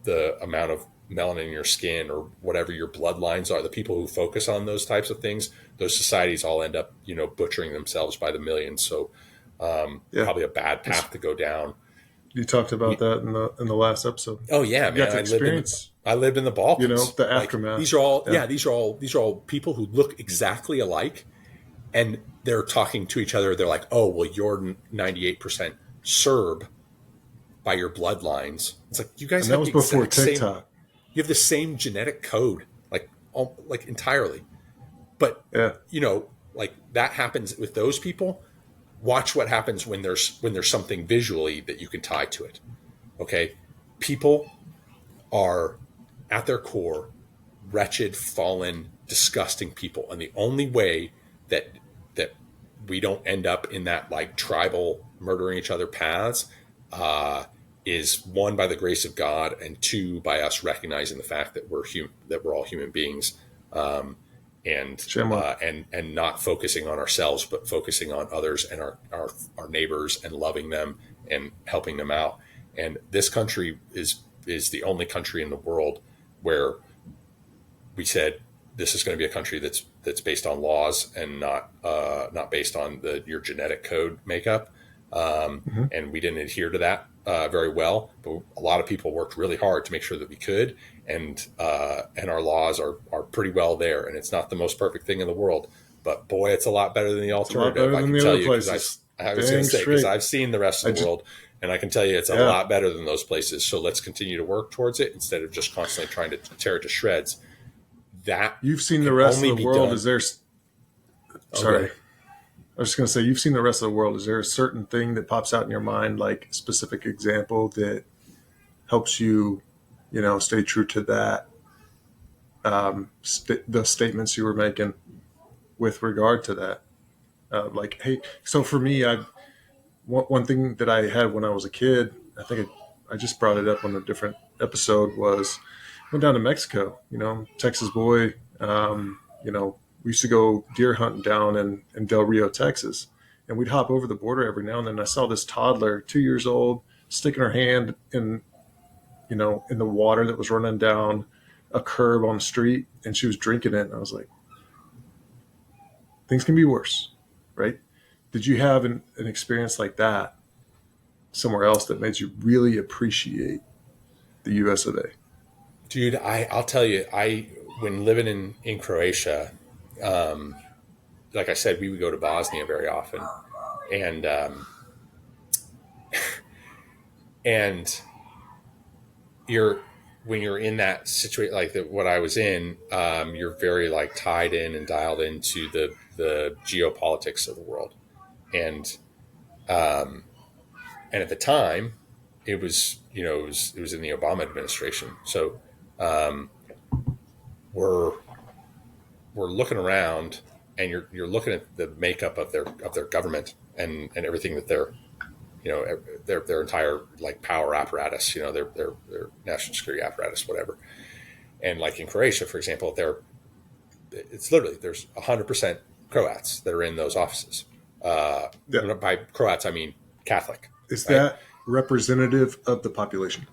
B: the amount of melanin in your skin, or whatever your bloodlines are, the people who focus on those types of things, those societies all end up, butchering themselves by the millions. So probably a bad path to go down.
A: You talked about that in the last episode.
B: Oh yeah,
A: man!
B: I lived in the Balkans.
A: The aftermath.
B: These are all people who look exactly alike, and they're talking to each other. They're like, "Oh, well, you're 98% Serb by your bloodlines." It's like, you guys.
A: And that was before TikTok.
B: You have the same genetic code, like entirely. But like, that happens with those people. Watch what happens when there's something visually that you can tie to it. Okay, people are at their core wretched, fallen, disgusting people, and the only way that we don't end up in that, like, tribal murdering each other paths is, one, by the grace of God, and two, by us recognizing the fact that we're all human beings. And not focusing on ourselves, but focusing on others and our neighbors, and loving them and helping them out. And this country is the only country in the world where we said, this is going to be a country that's based on laws, and not based on your genetic code makeup. And we didn't adhere to that very well, but a lot of people worked really hard to make sure that we could, and our laws are pretty well there. And it's not the most perfect thing in the world, but boy, it's a lot better than the alternative. I can tell you, because I've seen the rest of the world, and I can tell you it's a lot better than those places. So let's continue to work towards it, instead of just constantly trying to tear it to shreds. That
A: you've seen the rest of the world. Is there? Sorry. Okay. I was just going to say, you've seen the rest of the world. Is there a certain thing that pops out in your mind, like a specific example that helps you, stay true to that, the statements you were making with regard to that? Like, hey, so for me, one thing that I had when I was a kid, I think I just brought it up on a different episode, was went down to Mexico, Texas boy, we used to go deer hunting down in Del Rio, Texas, and we'd hop over the border every now and then. I saw this toddler, 2 years old, sticking her hand in the water that was running down a curb on the street, and she was drinking it. And I was like, things can be worse, right? Did you have an experience like that somewhere else that made you really appreciate the U.S. of A?
B: Dude, I'll tell you, when living in Croatia, like I said, we would go to Bosnia very often, and when you're in that situation, like what I was in, you're very, like, tied in and dialed into the geopolitics of the world, and at the time, it was it was in the Obama administration, so we're looking around, and you're looking at the makeup of their government and everything that their entire, like, power apparatus, their national security apparatus, whatever. And, like, in Croatia, for example, it's literally, there's 100% Croats that are in those offices. By Croats, I mean Catholic.
A: Is that representative of the population?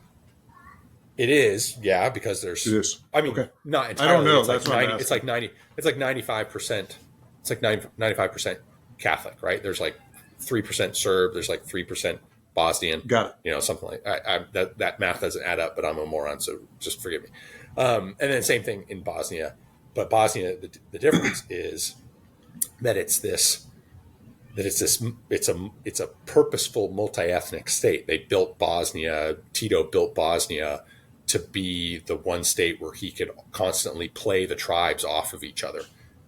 B: It is, yeah, because there's.
A: It is.
B: I mean,
A: Okay.
B: not
A: I don't
B: entirely.
A: know.
B: It's like
A: That's what I'm
B: 90. It's like
A: asking.
B: 90. It's like 95%. It's like 95% Catholic, right? There's like 3% Serb. There's like 3% Bosnian.
A: Got it.
B: You know, something like that math doesn't add up, but I'm a moron, so just forgive me. And then same thing in Bosnia, but Bosnia, the difference is that it's a purposeful multi-ethnic state. They built Bosnia. Tito built Bosnia to be the one state where he could constantly play the tribes off of each other,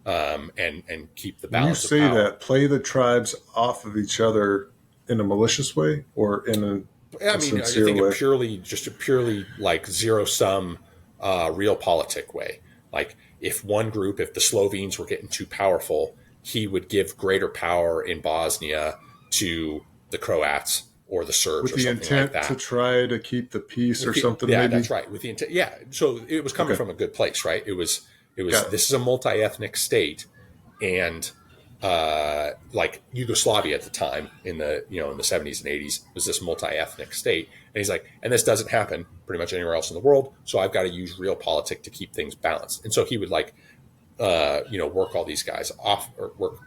B: and keep the
A: When you
B: balance of
A: say
B: power.
A: that, play the tribes off of each other in a malicious way or in
B: I
A: a
B: mean, I
A: sincere
B: think
A: way?
B: a purely like zero sum, realpolitik way. Like if the Slovenes were getting too powerful, he would give greater power in Bosnia to the Croats or the Serbs
A: With
B: or
A: the
B: something like
A: intent to
B: that.
A: try to keep the peace or something,
B: Yeah,
A: maybe?
B: that's right. With the intent, yeah. So it was coming
A: Okay.
B: from a good place, right? It was.
A: Got it.
B: This is a multi-ethnic state, and like Yugoslavia at the time in the 70s and 80s was this multi-ethnic state, and he's like, and this doesn't happen pretty much anywhere else in the world, so I've got to use realpolitik to keep things balanced. And so he would like work all these guys off, or work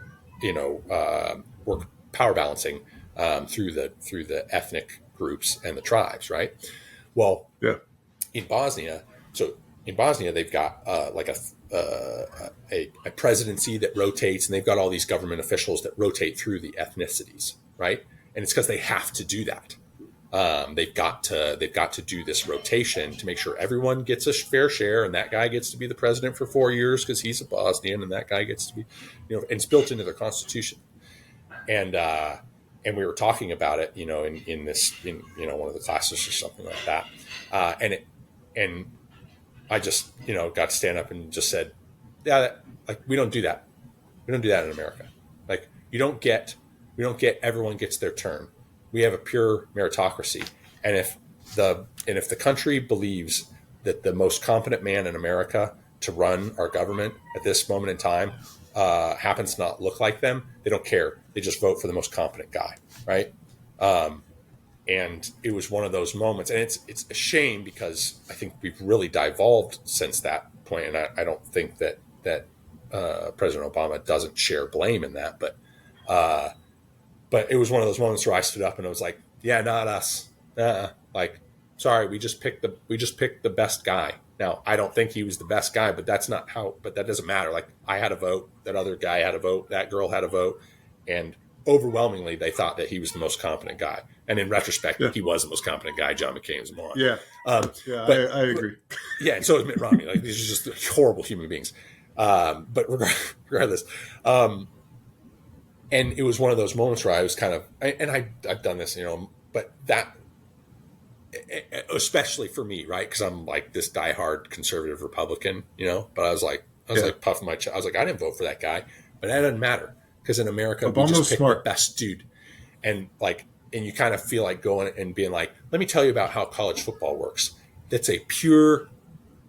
B: power balancing through the ethnic groups and the tribes, right? Well,
A: Yeah.
B: in Bosnia, they've got like a presidency that rotates, and they've got all these government officials that rotate through the ethnicities, right? And it's because they have to do that. They've got to do this rotation to make sure everyone gets a fair share, and that guy gets to be the president for 4 years because he's a Bosnian, and that guy gets to be, and it's built into their constitution. And we were talking about it, in one of the classes or something like that, and I just got to stand up and just said, yeah, like we don't do that. We don't do that in America. Like we don't get everyone gets their turn. We have a pure meritocracy, and if the country believes that the most competent man in America to run our government at this moment in time happens to not look like them, they don't care. They just vote for the most competent guy, right? And it was one of those moments, and it's a shame because I think we've really devolved since that point, and I don't think that President Obama doesn't share blame in that, but it was one of those moments where I stood up and I was like, yeah, not us. Like, sorry, we just picked the best guy. Now, I don't think he was the best guy, but that doesn't matter. Like, I had a vote, that other guy had a vote, that girl had a vote, and overwhelmingly they thought that he was the most competent guy. And in retrospect,
A: Yeah.
B: he was the most competent guy. John McCain was a moron.
A: Yeah.
B: But
A: I agree.
B: yeah, and so is Mitt Romney. Like, these are just horrible human beings. But regardless, and it was one of those moments where I was kind of, and I've done this, but that, especially for me, right? Because I'm like this diehard conservative Republican, but I was like puffing my chest. I was like, I didn't vote for that guy, but that doesn't matter because in America, we just pick the best dude. And and you kind of feel like going and being like, let me tell you about how college football works. That's a pure,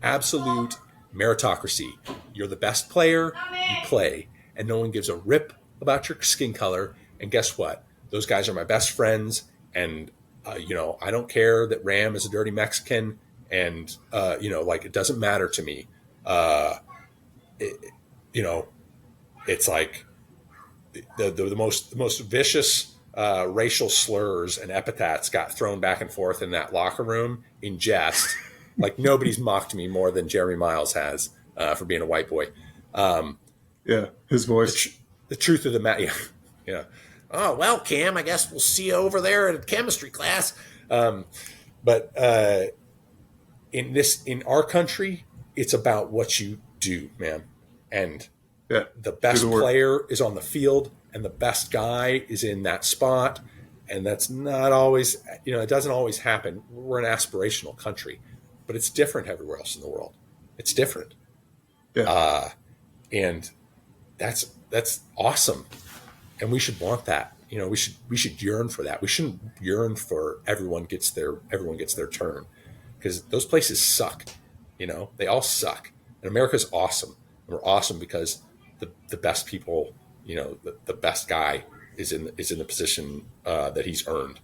B: absolute meritocracy. You're the best player, you play, and no one gives a rip about your skin color. And guess what? Those guys are my best friends. And, I don't care that Ram is a dirty Mexican. And, it doesn't matter to me. It's like the most vicious racial slurs and epithets got thrown back and forth in that locker room in jest. Like nobody's mocked me more than Jeremy Miles has for being a white boy.
A: Yeah, his voice.
B: The truth of the matter. Yeah. Oh, well, Cam, I guess we'll see you over there in chemistry class. But in our country, it's about what you do, man. And the best player is on the field, and the best guy is in that spot. And that's not always, it doesn't always happen. We're an aspirational country, but it's different everywhere else in the world. It's different.
A: Yeah.
B: And that's awesome. And we should want that. We should yearn for that. We shouldn't yearn for everyone gets their turn, because those places suck. They all suck. And America's awesome. And we're awesome because the best people, the best guy is in the position that he's earned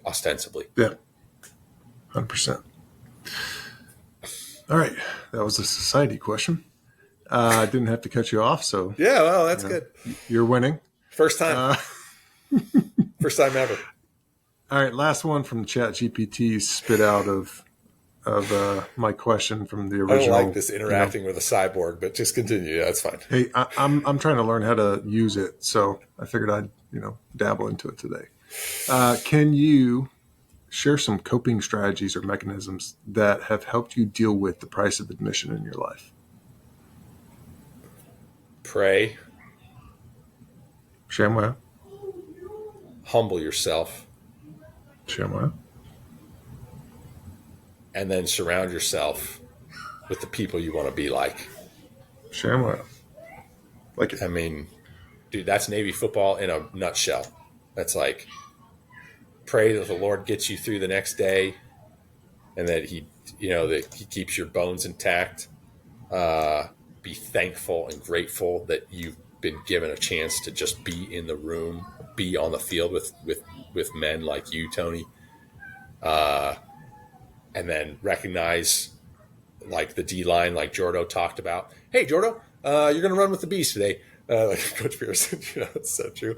B: ostensibly.
A: Yeah. 100%. All right. That was a society question. I didn't have to cut you off, so
B: Yeah, well, that's
A: you know,
B: good.
A: you're winning.
B: First time. First time ever.
A: All right, last one from Chat GPT spit out of my question from the original.
B: I don't like this interacting with a cyborg, but just continue. Yeah, that's fine.
A: Hey, I'm trying to learn how to use it, so I figured I'd dabble into it today. Can you share some coping strategies or mechanisms that have helped you deal with the price of admission in your life?
B: Pray.
A: Shamwa?
B: Humble yourself.
A: Shamwa?
B: And then surround yourself with the people you want to be like.
A: Shamwa. Like it.
B: I mean, dude, that's Navy football in a nutshell. That's like, pray that the Lord gets you through the next day and that he keeps your bones intact. Be thankful and grateful that you've been given a chance to just be in the room, be on the field with men like you, Tony. And then recognize, like the D line, like Jordo talked about. Hey, Jordo, you're going to run with the Bees today. Like Coach Pearson, it's so true.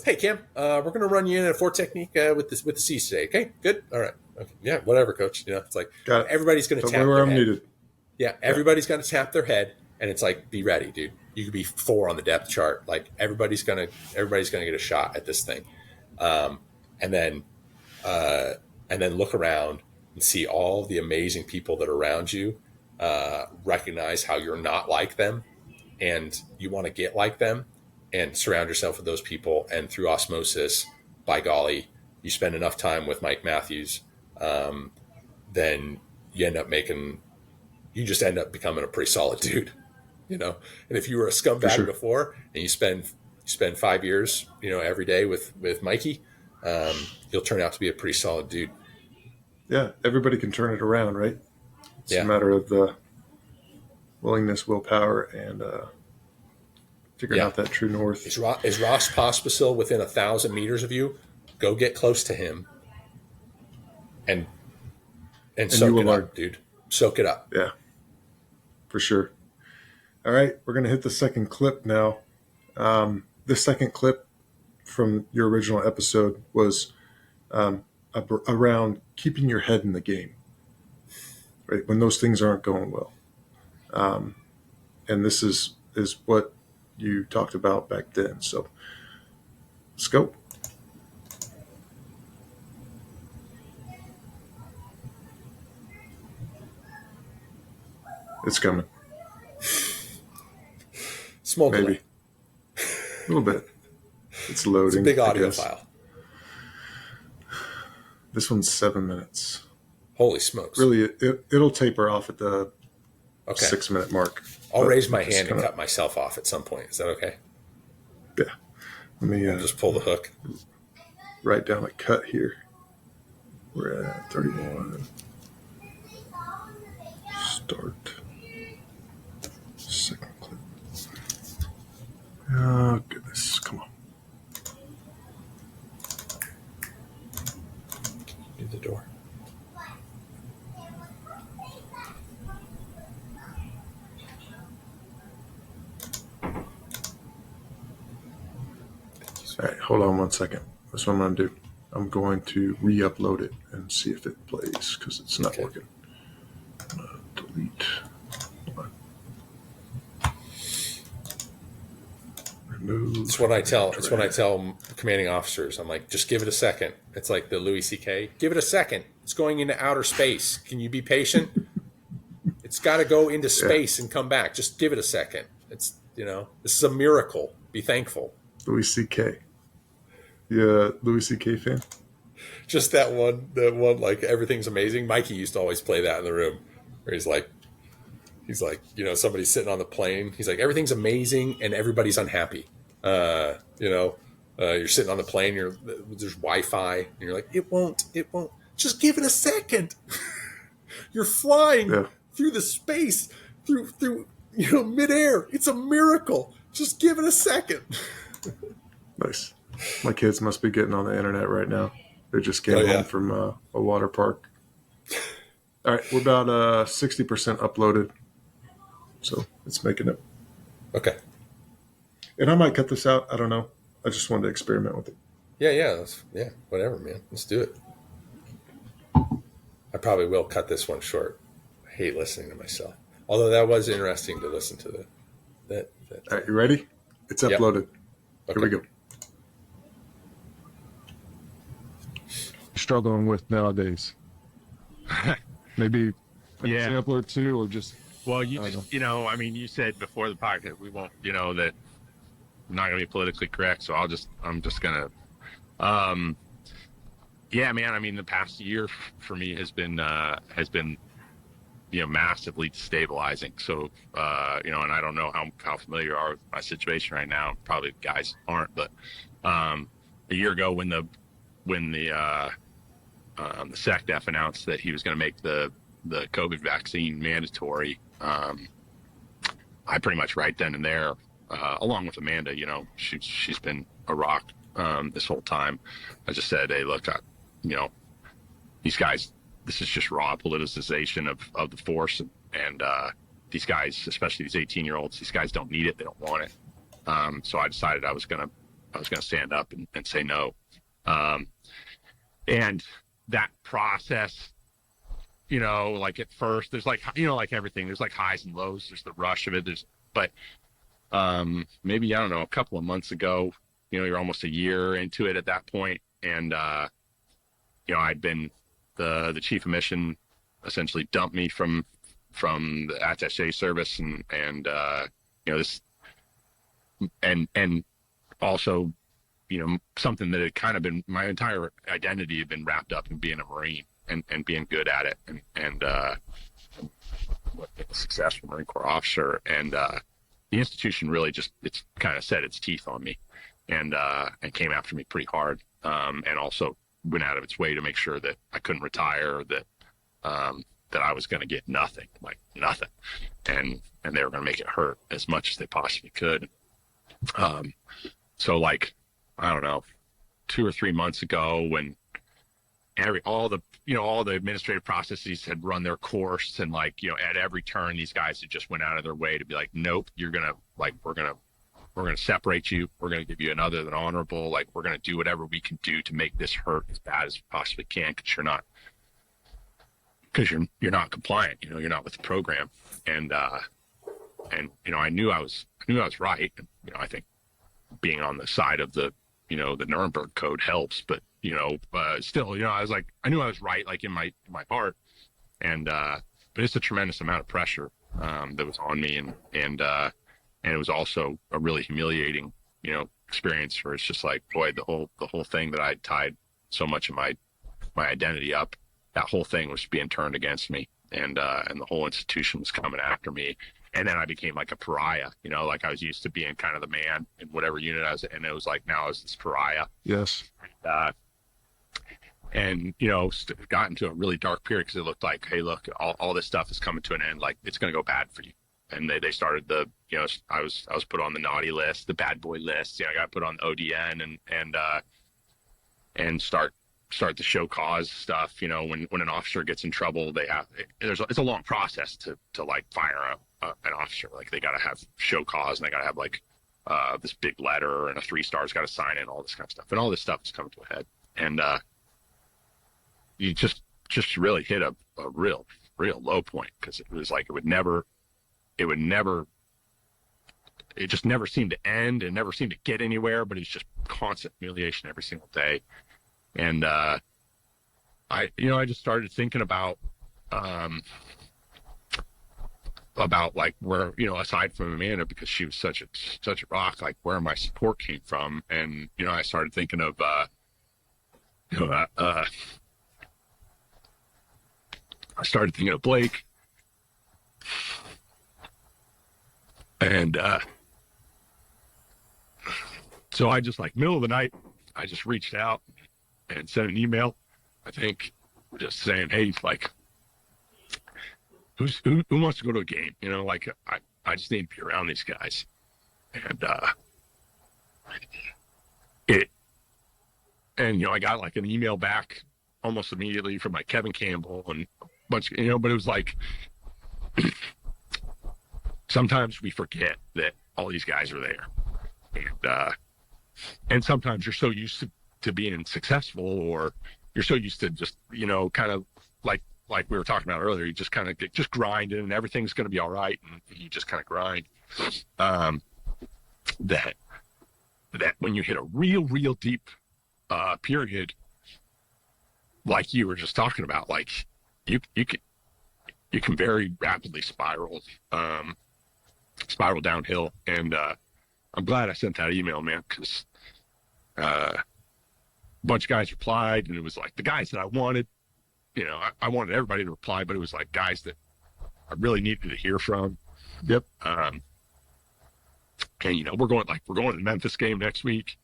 B: Hey, Cam, we're going to run you in a 4 technique with the C's today. Okay, good. All right. Okay. Yeah, whatever, Coach. It's like everybody's going to tap their head. Needed. Yeah, everybody's got to tap their head, and it's like, be ready, dude. You could be 4 on the depth chart. Like everybody's gonna get a shot at this thing, and then look around and see all the amazing people that are around you. Recognize how you're not like them, and you want to get like them, and surround yourself with those people. And through osmosis, by golly, you spend enough time with Mike Matthews, then you just end up becoming a pretty solid dude, And if you were a scumbag before and you spend 5 years, every day with Mikey, you'll turn out to be a pretty solid dude.
A: Yeah. Everybody can turn it around, right? It's a matter of the willingness, willpower, and figuring out that true north.
B: Is Ross Pospisil within 1,000 meters of you? Go get close to him and soak it up, dude. Soak it up.
A: Yeah, for sure. All right, we're going to hit the second clip now. The second clip from your original episode was around keeping your head in the game, right? When those things aren't going well. And this is what you talked about back then. So let's go. It's coming.
B: Smoke
A: maybe a little bit. It's loading.
B: It's a big audio file.
A: This one's 7 minutes.
B: Holy smokes!
A: Really, it'll taper off at the 6 minute mark.
B: I'll raise my hand and cut myself off at some point. Is that okay?
A: Yeah. Let me
B: just pull the hook.
A: Write down a cut here. We're at 31. Start. Second clip. Oh, goodness. Come on.
B: Do the door.
A: All right, hold on 1 second. That's what I'm going to do. I'm going to re-upload it and see if it plays because it's not working. Delete. Remove.
B: It's what I tell. It's what I tell commanding officers. I'm like, just give it a second. It's like the Louis C.K. Give it a second. It's going into outer space. Can you be patient? It's got to go into space and come back. Just give it a second. It's this is a miracle. Be thankful.
A: Louis C.K. Yeah, Louis C.K. fan.
B: Just that one, like everything's amazing. Mikey used to always play that in the room, where he's like, somebody's sitting on the plane. He's like, everything's amazing and everybody's unhappy. You're sitting on the plane. There's Wi-Fi, and you're like, it won't. Just give it a second. You're flying through the space, through midair. It's a miracle. Just give it a second.
A: Nice. My kids must be getting on the internet right now. They just came home from a water park. All right, we're about 60% uploaded, so it's making it.
B: Okay.
A: And I might cut this out. I don't know. I just wanted to experiment with it.
B: Yeah. Whatever, man. Let's do it. I probably will cut this one short. I hate listening to myself. Although that was interesting to listen to that.
A: All right, you ready? It's
B: Yep.
A: uploaded.
B: Okay.
A: Here we go. Struggling with nowadays. Maybe an example or two, or just
C: Well, I mean, you said before the podcast we won't, that I'm not going to be politically correct, so I'm just going to, yeah, man. I mean, the past year for me has been massively destabilizing. So, and I don't know how familiar you are with my situation right now. Probably guys aren't, but a year ago when the SecDef announced that he was going to make the COVID vaccine mandatory, I pretty much right then and there, along with Amanda, she's been a rock this whole time. I just said, hey, look, these guys, this is just raw politicization of the force, and these guys, especially these 18-year-olds, these guys don't need it, they don't want it. So I decided I was gonna stand up and say no. And that process, like at first, there's like, like everything, there's like highs and lows. There's the rush of it. But maybe, I don't know, a couple of months ago, you're almost a year into it at that point. And, I'd been, the chief of mission essentially dumped me from the attaché service and this, and also, something that had kind of been, my entire identity had been wrapped up in being a Marine and being good at it and successful Marine Corps officer. And the institution really it's kind of set its teeth on me and came after me pretty hard. And also went out of its way to make sure that I couldn't retire, that I was going to get nothing, like nothing. And they were going to make it hurt as much as they possibly could. So like, I don't know, 2 or 3 months ago when all the administrative processes had run their course and like, at every turn, these guys had just went out of their way to be like, nope, you're going to like, we're going to separate you. We're going to give you an other than honorable. Like, we're going to do whatever we can do to make this hurt as bad as we possibly can. Cause you're not compliant, you're not with the program. And I knew I was right. And, I think being on the side of the Nuremberg Code helps, but still, I was like, I knew I was right, like in my heart, and but it's a tremendous amount of pressure that was on me, and it was also a really humiliating, experience where it's just like, boy, the whole thing that I tied so much of my identity up, that whole thing was being turned against me, and the whole institution was coming after me. And then I became like a pariah, like I was used to being kind of the man in whatever unit I was in. And it was like, now I was this pariah.
A: Yes.
C: And got into a really dark period because it looked like, hey, look, all this stuff is coming to an end. Like, it's going to go bad for you. And they started I was put on the naughty list, the bad boy list. I got put on the ODN and start the show cause stuff. When an officer gets in trouble, it's a long process to like fire an officer. Like, they got to have show cause, and they got to have like this big letter, and a 3-star's got to sign it, and all this kind of stuff. And all this stuff is coming to a head. And you just really hit a real low point, because it was like it just never seemed to end and never seemed to get anywhere, but it's just constant humiliation every single day. And I just started thinking about like where, aside from Amanda, because she was such a rock, like where my support came from. And I started thinking of I started thinking of Blake, and so I just, like, middle of the night, I just reached out and sent an email, I think, just saying, hey, like, who wants to go to a game? Like, I just need to be around these guys. And I got like an email back almost immediately from like Kevin Campbell and bunch, but it was like sometimes we forget that all these guys are there, and sometimes you're so used to being successful, or you're so used to just kind of like we were talking about earlier, you just kind of just grinding and everything's going to be all right, and you just kind of grind. That when you hit a real deep period, like you were just talking about, like you can very rapidly spiral downhill. And I'm glad I sent that email, man, because a bunch of guys replied, and it was like the guys that I wanted. I wanted everybody to reply, but it was like guys that I really needed to hear from.
A: Yep.
C: And we're going to the Memphis game next week.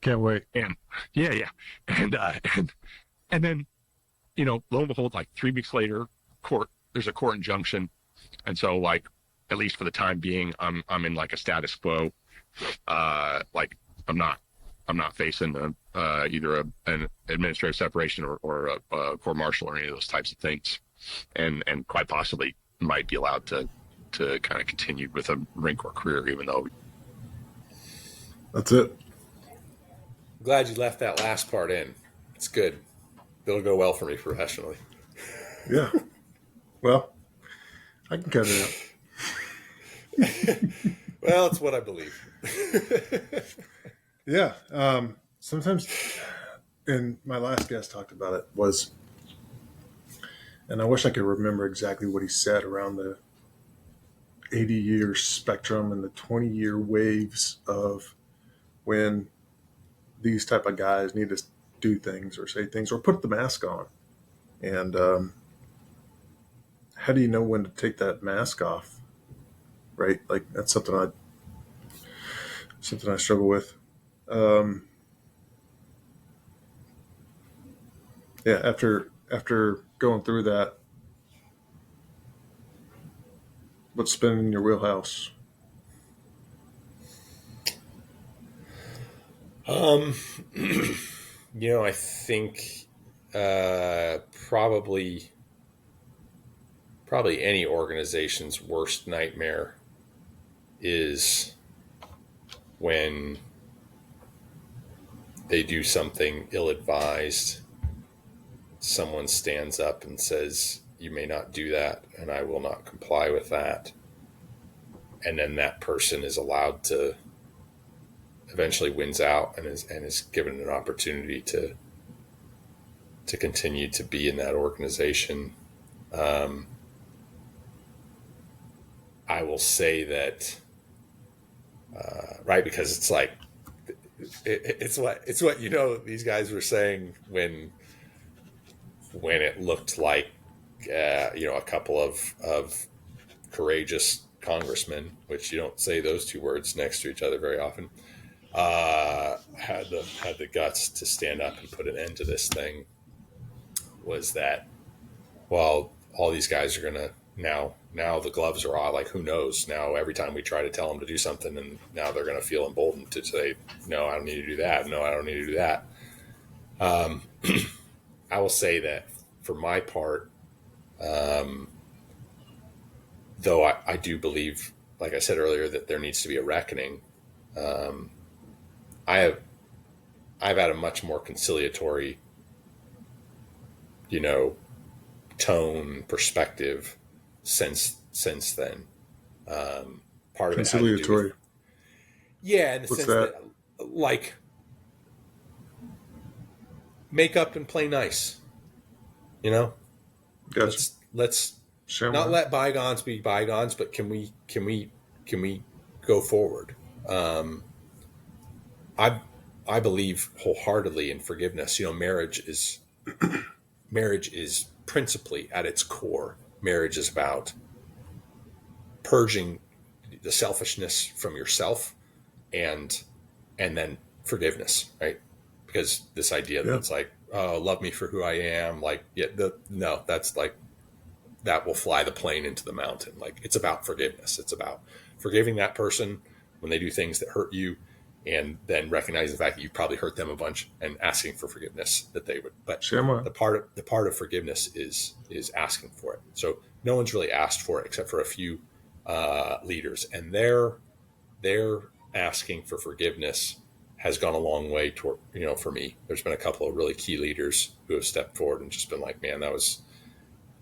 A: Can't wait.
C: And yeah. And then, lo and behold, like 3 weeks later, there's a court injunction. And so, like, at least for the time being, I'm in like a status quo. Like I'm not facing either an administrative separation or a court martial or any of those types of things, and quite possibly might be allowed to kind of continue with a Marine Corps career, even though.
A: That's it.
B: Glad you left that last part in. It's good. It'll go well for me professionally.
A: Yeah. Well, I can cut it out.
B: Well, it's what I believe.
A: Yeah. Sometimes, and my last guest talked about it, was, and I wish I could remember exactly what he said around the 80-year spectrum and the 20-year waves of when these type of guys need to do things or say things or put the mask on. And how do you know when to take that mask off? Right? Like, that's something I struggle with. Yeah, after going through that, what's spinning in your wheelhouse?
B: I think probably any organization's worst nightmare is when they do something ill-advised. Someone stands up and says, "You may not do that, and I will not comply with that." And then that person is allowed to eventually wins out and is given an opportunity to continue to be in that organization. I will say that, right, because it's like it's what these guys were saying when it looked like a couple of courageous congressmen, which you don't say those two words next to each other very often, had the guts to stand up and put an end to this thing, was that, well, all these guys are gonna now the gloves are on. Like, who knows? Now every time we try to tell them to do something, and now they're gonna feel emboldened to say, no, I don't need to do that. No, I don't need to do that. I will say that for my part, though I do believe, like I said earlier, that there needs to be a reckoning. I've had a much more conciliatory, tone, perspective since then. Part of
A: conciliatory.
B: In the sense that, like, make up and play nice.
A: Gotcha.
B: Let's not let bygones be bygones, but can we go forward? I believe wholeheartedly in forgiveness. Marriage is principally, at its core, marriage is about purging the selfishness from yourself, and then forgiveness, right? Because this idea that it's like, oh, love me for who I am, like, that's like, that will fly the plane into the mountain. Like, it's about forgiveness. It's about forgiving that person when they do things that hurt you, and then recognize the fact that you probably hurt them a bunch and asking for forgiveness that they would. But
A: Shema.
B: the part of forgiveness is asking for it. So no one's really asked for it except for a few leaders, and their asking for forgiveness has gone a long way toward, for me. There's been a couple of really key leaders who have stepped forward and just been like, man,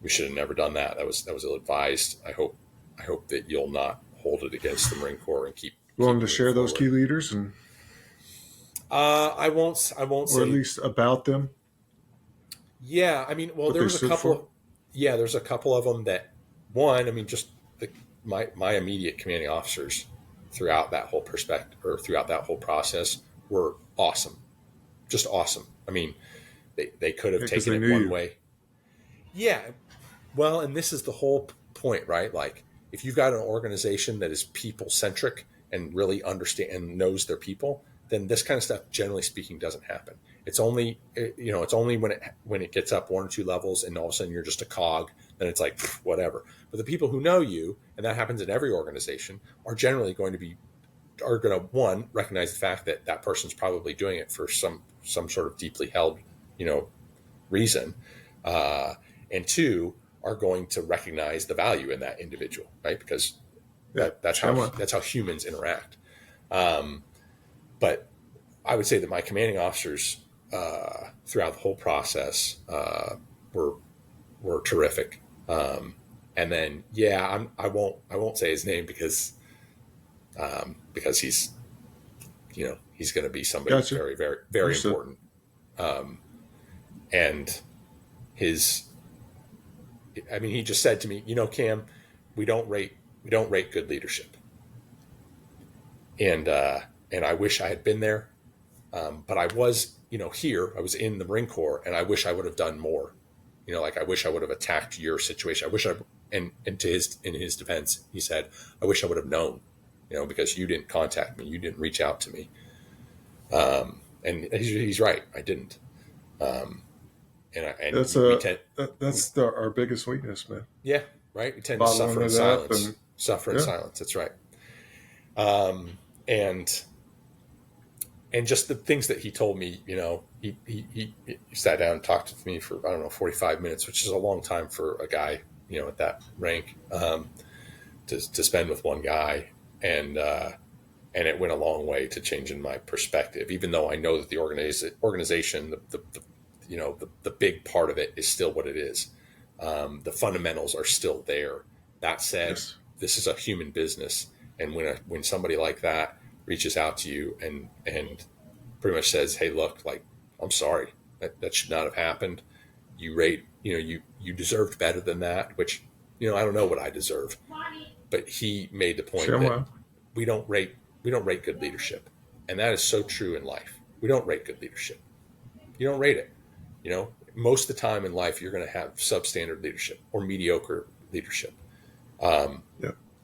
B: we should have never done that. That was ill advised. I hope that you'll not hold it against the Marine Corps and keep
A: willing to share those key leaders, and
B: I won't
A: or
B: say,
A: at least about them.
B: Yeah, I mean, well, there's a couple. There's a couple of them that, one, I mean, just my immediate commanding officers throughout that whole throughout that whole process were awesome, just awesome. I mean, they could have taken it one way. Yeah, well, and this is the whole point, right? Like, if you've got an organization that is people centric and really understand and knows their people, then this kind of stuff, generally speaking, doesn't happen. It's only when it gets up one or two levels and all of a sudden you're just a cog, then it's like, whatever. But the people who know you, and that happens in every organization, are generally going to one, recognize the fact that that person's probably doing it for some sort of deeply held, reason, and two, are going to recognize the value in that individual, right? Because that's how humans interact. But I would say that my commanding officers throughout the whole process were terrific. And then, I won't say his name because he's he's going to be somebody very, very, very important. And he just said to me, Cam, we don't rate good leadership. And I wish I had been there. But I was, here, I was in the Marine Corps, and I wish I would have done more. I wish I would have attacked your situation. I wish in his defense, he said, I wish I would have known, because you didn't contact me. You didn't reach out to me. And he's right. I didn't.
A: That's our biggest weakness, man.
B: Yeah. Right. We tend to suffer in silence. Suffer in silence. That's right. And just the things that he told me, he sat down and talked with me for, 45 minutes, which is a long time for a guy, at that rank, to spend with one guy. And it went a long way to changing my perspective, even though I know that the organization, the big part of it is still what it is. The fundamentals are still there. That said, This is a human business. And when somebody like that reaches out to you and pretty much says, hey, look, like, I'm sorry, that should not have happened. You deserved better than that, which, I don't know what I deserve, but he made the point that we don't rate good leadership. And that is so true in life. We don't rate good leadership. You don't rate it. Most of the time in life, you're going to have substandard leadership or mediocre leadership.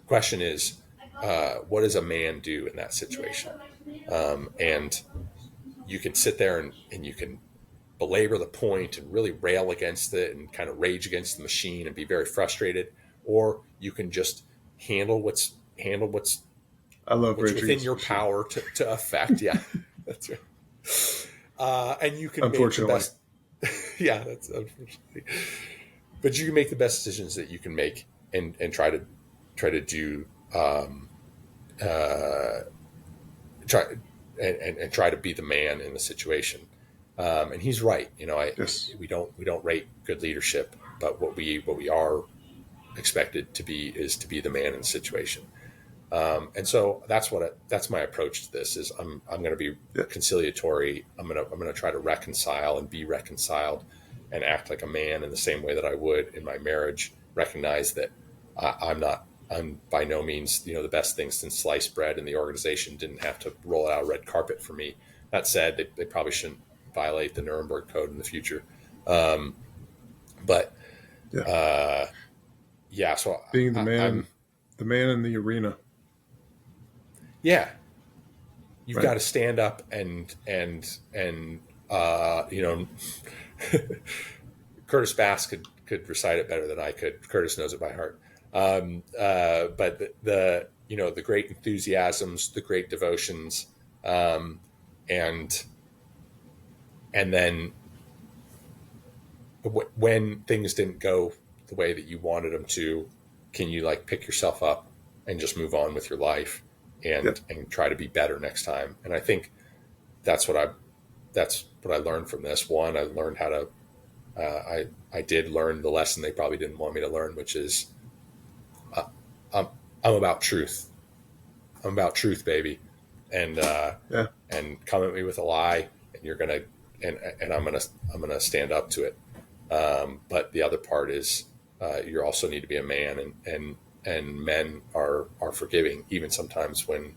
B: Question is, what does a man do in that situation? And you can sit there and you can belabor the point and really rail against it and kind of rage against the machine and be very frustrated, or you can just handle what's within your power to affect. Yeah, that's right. And you can make the best. Yeah, that's unfortunately. But you can make the best decisions that you can make and try to do. Try to be the man in the situation. And he's right. We don't rate good leadership, but what we are expected to be is to be the man in the situation. And so that's my approach to this. Is I'm going to be conciliatory. I'm going to try to reconcile and be reconciled, and act like a man in the same way that I would in my marriage. Recognize that I'm by no means, the best thing since sliced bread, and the organization didn't have to roll out a red carpet for me. That said, they probably shouldn't violate the Nuremberg Code in the future. So
A: being the man in the arena.
B: Yeah. You've got to stand up and Curtis Bass could recite it better than I could. Curtis knows it by heart. But the great enthusiasms, the great devotions, And then when things didn't go the way that you wanted them to, can you like pick yourself up and just move on with your life and try to be better next time? And I think that's what I learned from this. One, I learned how to, I did learn the lesson they probably didn't want me to learn, which is I'm about truth. I'm about truth, baby. And and come at me with a lie, and you're gonna and I'm gonna stand up to it. But the other part is you also need to be a man, and men are forgiving even sometimes when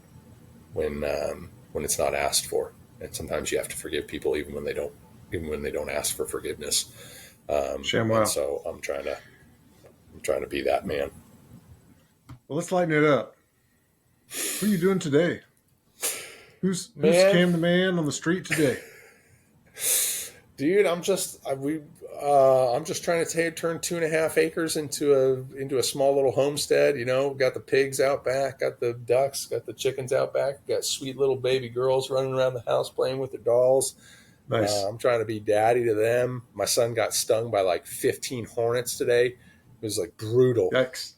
B: it's not asked for, and sometimes you have to forgive people even when they don't ask for forgiveness. And so I'm trying to be that man.
A: Well, let's lighten it up. What are you doing today? Who's Cam the man on the street today?
B: Dude, I'm just trying to turn 2.5 acres into a small little homestead. You know, got the pigs out back, got the ducks, got the chickens out back, got sweet little baby girls running around the house playing with their dolls.
A: Nice.
B: I'm trying to be daddy to them. My son got stung by like 15 hornets today. It was like brutal.
A: Yikes.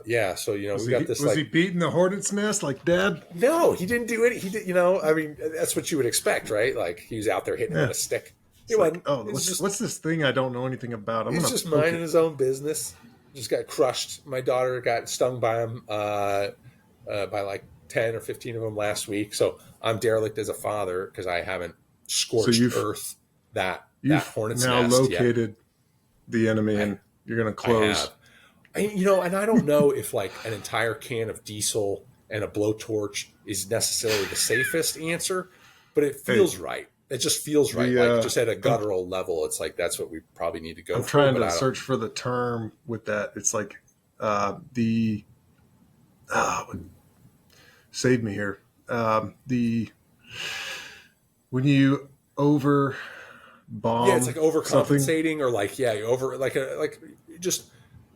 B: Yeah. So, you know,
A: Was he beating the hornet's nest like Dad?
B: No, he didn't do it. He did, you know, I mean, that's what you would expect, right? Like he was out there hitting with a stick.
A: What's this thing I don't know anything about?
B: He's just minding his own business. Just got crushed. My daughter got stung by him by like 10 or 15 of them last week. So I'm derelict as a father because I haven't scorched earth that hornet's
A: now
B: nest
A: located
B: yet.
A: The enemy, and you're going to close.
B: You know, and I don't know if like an entire can of diesel and a blowtorch is necessarily the safest answer, but it feels right. It just feels right. Like just at a guttural level, it's like that's what we probably need to go for.
A: I'm trying to search for the term with that. It's like save me here. When you over bomb,
B: it's like overcompensating, or like over like just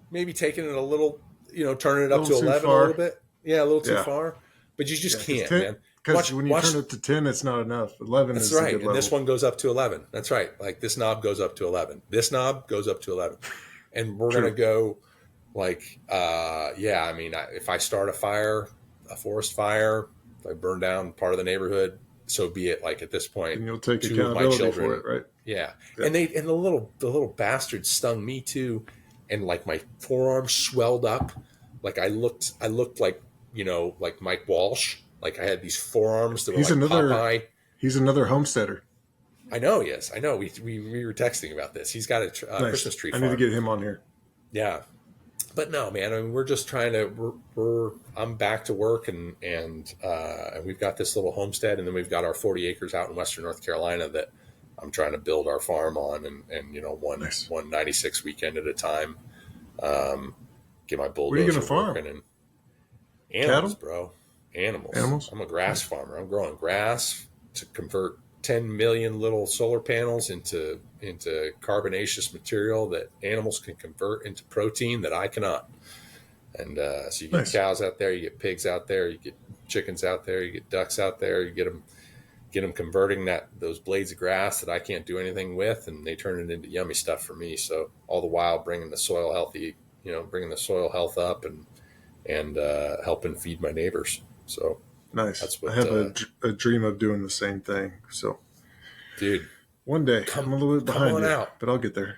B: maybe taking it a little, you know, turning it up to 11 a little bit. Yeah, a little too far. But you just can't, man.
A: Because when you turn it to 10, it's not enough. 11 is
B: right.
A: a good level.
B: And this one goes up to 11. That's right. Like this knob goes up to 11. This knob goes up to 11. And we're going to go like, I mean, if I start a forest fire, if I burn down part of the neighborhood, so be it. Like at this point,
A: and you'll take accountability for it, right?
B: Yeah. And the little bastard stung me too. And like my forearm swelled up. Like I looked like, you know, like Mike Walsh. Like I had these forearms that were Popeye.
A: He's another homesteader.
B: I know he is. I know. We were texting about this. He's got a Christmas tree farm.
A: I need to get him on here.
B: Yeah. But no, man, I mean, we're just trying to, I'm back to work and we've got this little homestead, and then we've got our 40 acres out in Western North Carolina that I'm trying to build our farm on, and you know, one 96 weekend at a time. Get my bulldozer.
A: What are you going to farm?
B: And animals,
A: cattle?
B: Bro. Animals. I'm a grass farmer. I'm growing grass to convert 10 million little solar panels into carbonaceous material that animals can convert into protein that I cannot. And so you get cows out there, you get pigs out there, you get chickens out there, you get ducks out there, you get them converting those blades of grass that I can't do anything with, and they turn it into yummy stuff for me. So all the while bringing the soil health up and helping feed my neighbors. So
A: nice.
B: That's what,
A: I have a dream of doing the same thing. So,
B: dude,
A: one day I'm a little bit behind you,
B: out.
A: but I'll get there.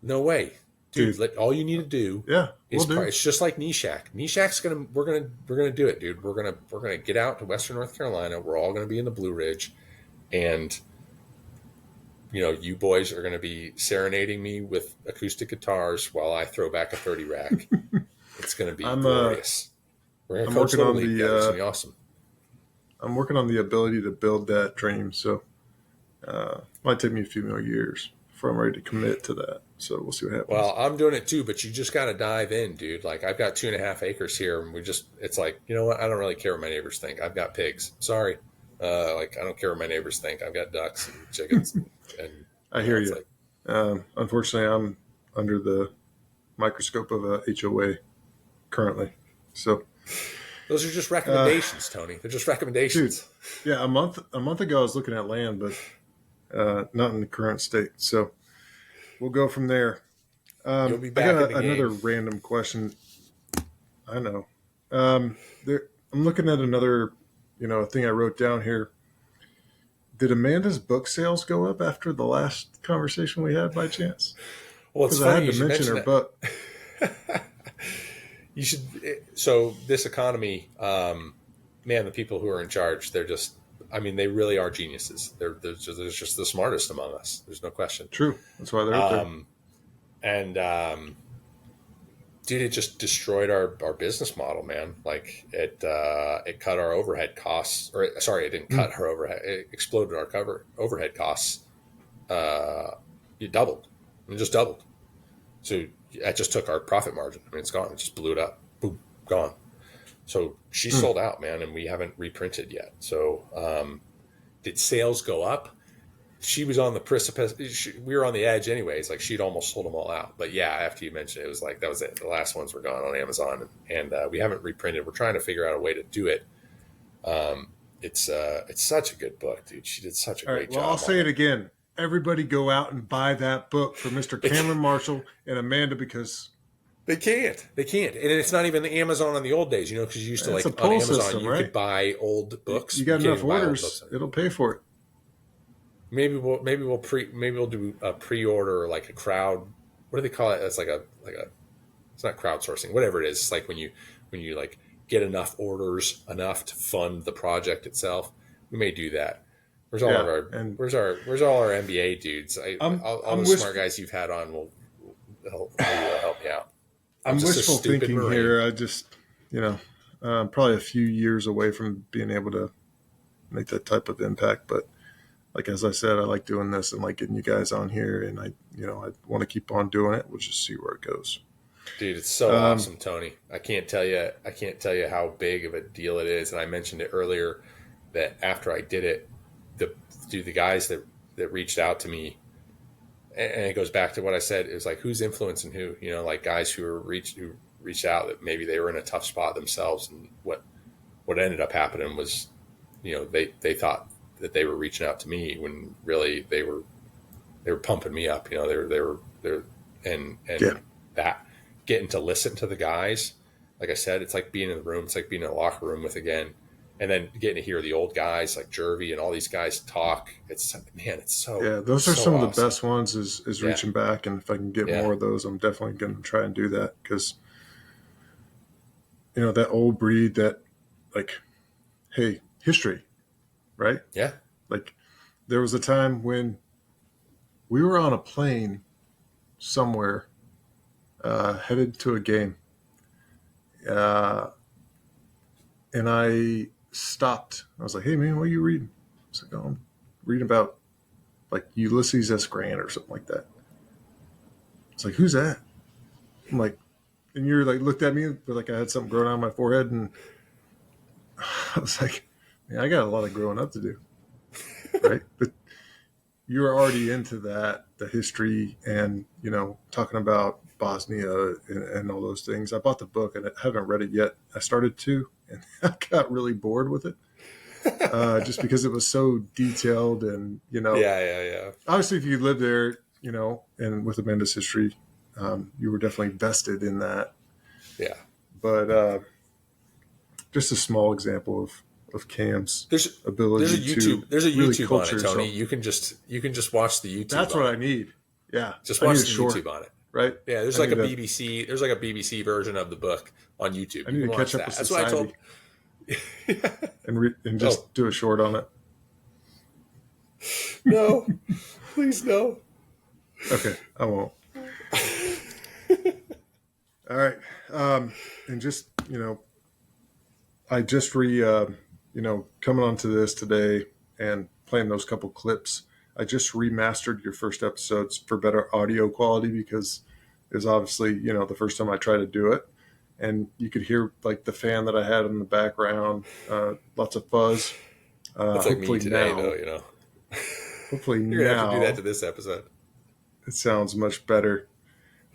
B: No way, dude. All you need to do, it's just like Neshak. Neshak's we're gonna do it, dude. We're gonna get out to Western North Carolina. We're all gonna be in the Blue Ridge, and you know, you boys are gonna be serenading me with acoustic guitars while I throw back a 30 rack. It's gonna be glorious. We're gonna coach Little League together. It's gonna be awesome.
A: I'm working on the ability to build that dream, so might take me a few more years before I'm ready to commit to that. So we'll see what happens.
B: Well, I'm doing it too, but you just got to dive in, dude. Like I've got 2.5 acres here, and it's like, you know what? I don't really care what my neighbors think. I've got pigs. Sorry. Like I don't care what my neighbors think. I've got ducks and chickens. and
A: I hear you. Unfortunately, I'm under the microscope of a HOA currently. So
B: Those are just recommendations, Tony. They're just recommendations.
A: Dude, yeah, a month ago I was looking at land, but not in the current state. So we'll go from there.
B: You'll be back
A: I got
B: in the
A: another
B: game.
A: random question. I know. I'm looking at another, thing I wrote down here. Did Amanda's book sales go up after the last conversation we had by chance?
B: Well, it's
A: Because I
B: funny
A: had
B: you
A: to
B: should
A: mention
B: mention
A: her
B: that.
A: book.
B: You should. So this economy, man, the people who are in charge, they're just. I mean, they really are geniuses. They're just the smartest among us. There's no question.
A: True. That's why they're up there.
B: And dude, it just destroyed our business model, man. Like it cut our overhead costs, or sorry, it didn't cut our overhead. It exploded our overhead costs. It doubled. It just doubled. So that just took our profit margin. I mean, it's gone. It just blew it up. Boom, gone. So she sold out, man, and we haven't reprinted yet. So did sales go up? She was on the precipice. We were on the edge anyways. Like she'd almost sold them all out. But yeah, after you mentioned it, it was like that was it. The last ones were gone on Amazon, and we haven't reprinted. We're trying to figure out a way to do it. It's such a good book, dude. She did such a great job.
A: Well, I'll say it again. Everybody go out and buy that book for Mr. Cameron Marshall and Amanda because
B: they can't. And it's not even the Amazon on the old days, because you used to
A: it's
B: like
A: a pull
B: on Amazon
A: system,
B: you
A: right?
B: could buy old books.
A: You got
B: can't
A: enough
B: even buy old
A: orders,
B: books.
A: it'll pay for it.
B: Maybe we'll do a pre-order, like a crowd. What do they call it? It's like a. It's not crowdsourcing. Whatever it is, it's like when you like get enough orders enough to fund the project itself. We may do that. Where's all our MBA dudes? All the smart guys you've had on will help me out.
A: I'm wishful thinking
B: Marine.
A: here. I just, probably a few years away from being able to make that type of impact. But like, as I said, I like doing this and like getting you guys on here, and I want to keep on doing it. We'll just see where it goes. Dude,
B: it's so awesome, Tony. I can't tell you how big of a deal it is. And I mentioned it earlier that after I did it, the guys that reached out to me, and it goes back to what I said. It was like, who's influencing who? Like guys who reached out that maybe they were in a tough spot themselves, and what ended up happening was, they thought that they were reaching out to me when really they were pumping me up. They were that getting to listen to the guys. Like I said, it's like being in the room. It's like being in a locker room with and then getting to hear the old guys like Jervy and all these guys talk. It's so.
A: Yeah, those are
B: so
A: some
B: awesome.
A: of the best ones is reaching back. And if I can get more of those, I'm definitely going to try and do that because, that old breed that like, hey, history, right?
B: Yeah.
A: Like there was a time when we were on a plane somewhere headed to a game. And I stopped. I was like, hey, man, what are you reading? I was like, oh, I'm reading about like Ulysses S. Grant or something like that. It's like, who's that? I'm like, and you're like, looked at me, but like I had something growing on my forehead. And I was like, man, I got a lot of growing up to do. Right. But you're already into that, the history and, talking about Bosnia and all those things. I bought the book and I haven't read it yet. I started to, and I got really bored with it just because it was so detailed and,
B: Yeah.
A: Obviously, if you lived there, and with Amanda's history, you were definitely vested in that.
B: Yeah.
A: But just a small example of Cam's ability
B: There's a
A: really
B: YouTube on it, Tony.
A: Yourself.
B: You can just watch the YouTube.
A: That's what I need. Yeah.
B: Just watch the YouTube on it.
A: Right.
B: Yeah. There's like a BBC. There's like a BBC version of the book on YouTube.
A: I need to catch up with society.
B: That's what I told.
A: and just do a short on it.
B: No, please no.
A: Okay, I won't. All right. And just, I just coming onto this today and playing those couple clips. I just remastered your first episodes for better audio quality because it was obviously, the first time I tried to do it. And you could hear like the fan that I had in the background, lots of fuzz.
B: It's like me today, though,
A: Hopefully
B: You're going to have to do
A: now
B: that to this episode.
A: it sounds much better.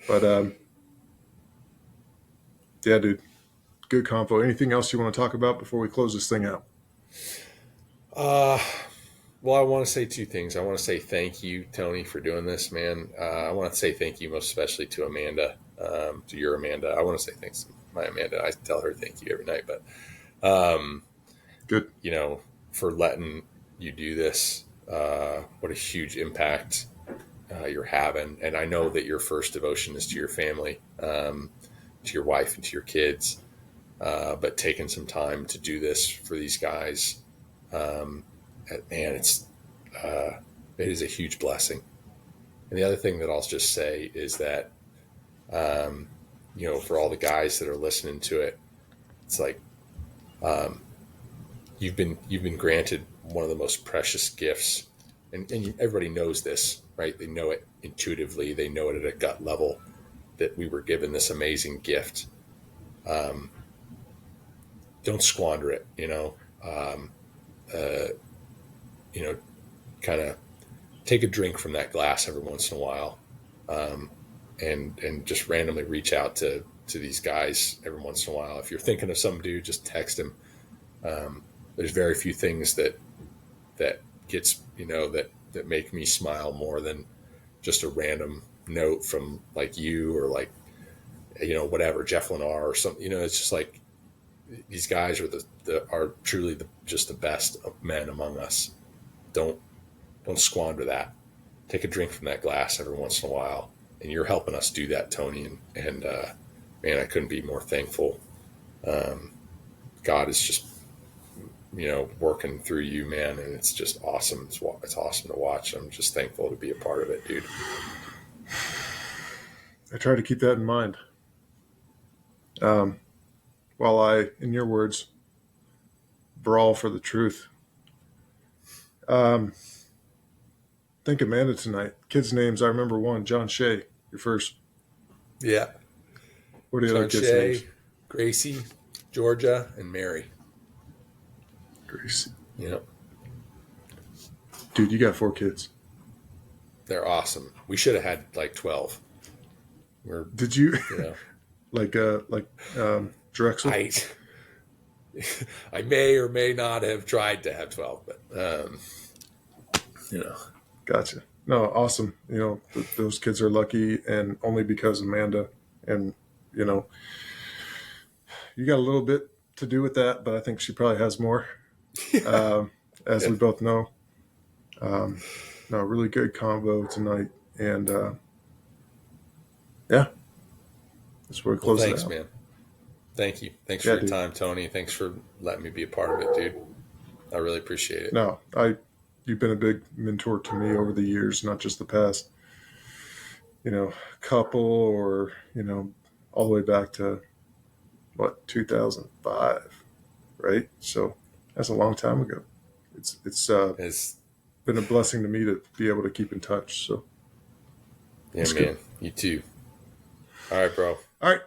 A: But yeah, dude, good convo. Anything else you want to talk about before we close this thing out?
B: Uh, well, I want to say two things. I want to say thank you, Tony, for doing this, man. I want to say thank you most especially to Amanda, to your Amanda. I want to say thanks to my Amanda. I tell her thank you every night, but,
A: Good.
B: you know, for letting you do this, what a huge impact you're having. And I know that your first devotion is to your family, to your wife and to your kids, but taking some time to do this for these guys, man, it is a huge blessing. And the other thing that I'll just say is that, for all the guys that are listening to it, it's like, you've been granted one of the most precious gifts, and everybody knows this, right? They know it intuitively. They know it at a gut level that we were given this amazing gift. Don't squander it, kind of take a drink from that glass every once in a while, and just randomly reach out to these guys every once in a while. If you're thinking of some dude, just text him. There's very few things that gets, that make me smile more than just a random note from like you or like, whatever, Jeff Lennar or something. It's just like these guys are are truly just the best men among us. Don't squander that. Take a drink from that glass every once in a while, and you're helping us do that, Tony. And man, I couldn't be more thankful. God is just working through you, man, and it's just awesome. It's awesome to watch. I'm just thankful to be a part of it, dude.
A: I try to keep that in mind. While I, in your words, brawl for the truth. Think Amanda tonight. Kids' names. I remember one, John Shea, your first.
B: Yeah.
A: What are the other kids'
B: Shea,
A: names?
B: Gracie, Georgia, and Mary.
A: Gracie.
B: Yeah.
A: Dude, you got 4 kids.
B: They're awesome. We should have had like 12.
A: Did you? like Drexel?
B: I may or may not have tried to have 12, but
A: Gotcha. No, awesome. Those kids are lucky, and only because Amanda, and you got a little bit to do with that, but I think she probably has more, as we both know. No, really good combo tonight, and that's where we close it out.
B: Thanks, man. Thank you. Thanks for your time, Tony. Thanks for letting me be a part of it, dude. I really appreciate it.
A: No, you've been a big mentor to me over the years, not just the past, couple or, all the way back to 2005, right? So that's a long time ago. It's been a blessing to me to be able to keep in touch. So
B: yeah, man, you too. All right, bro.
A: All right.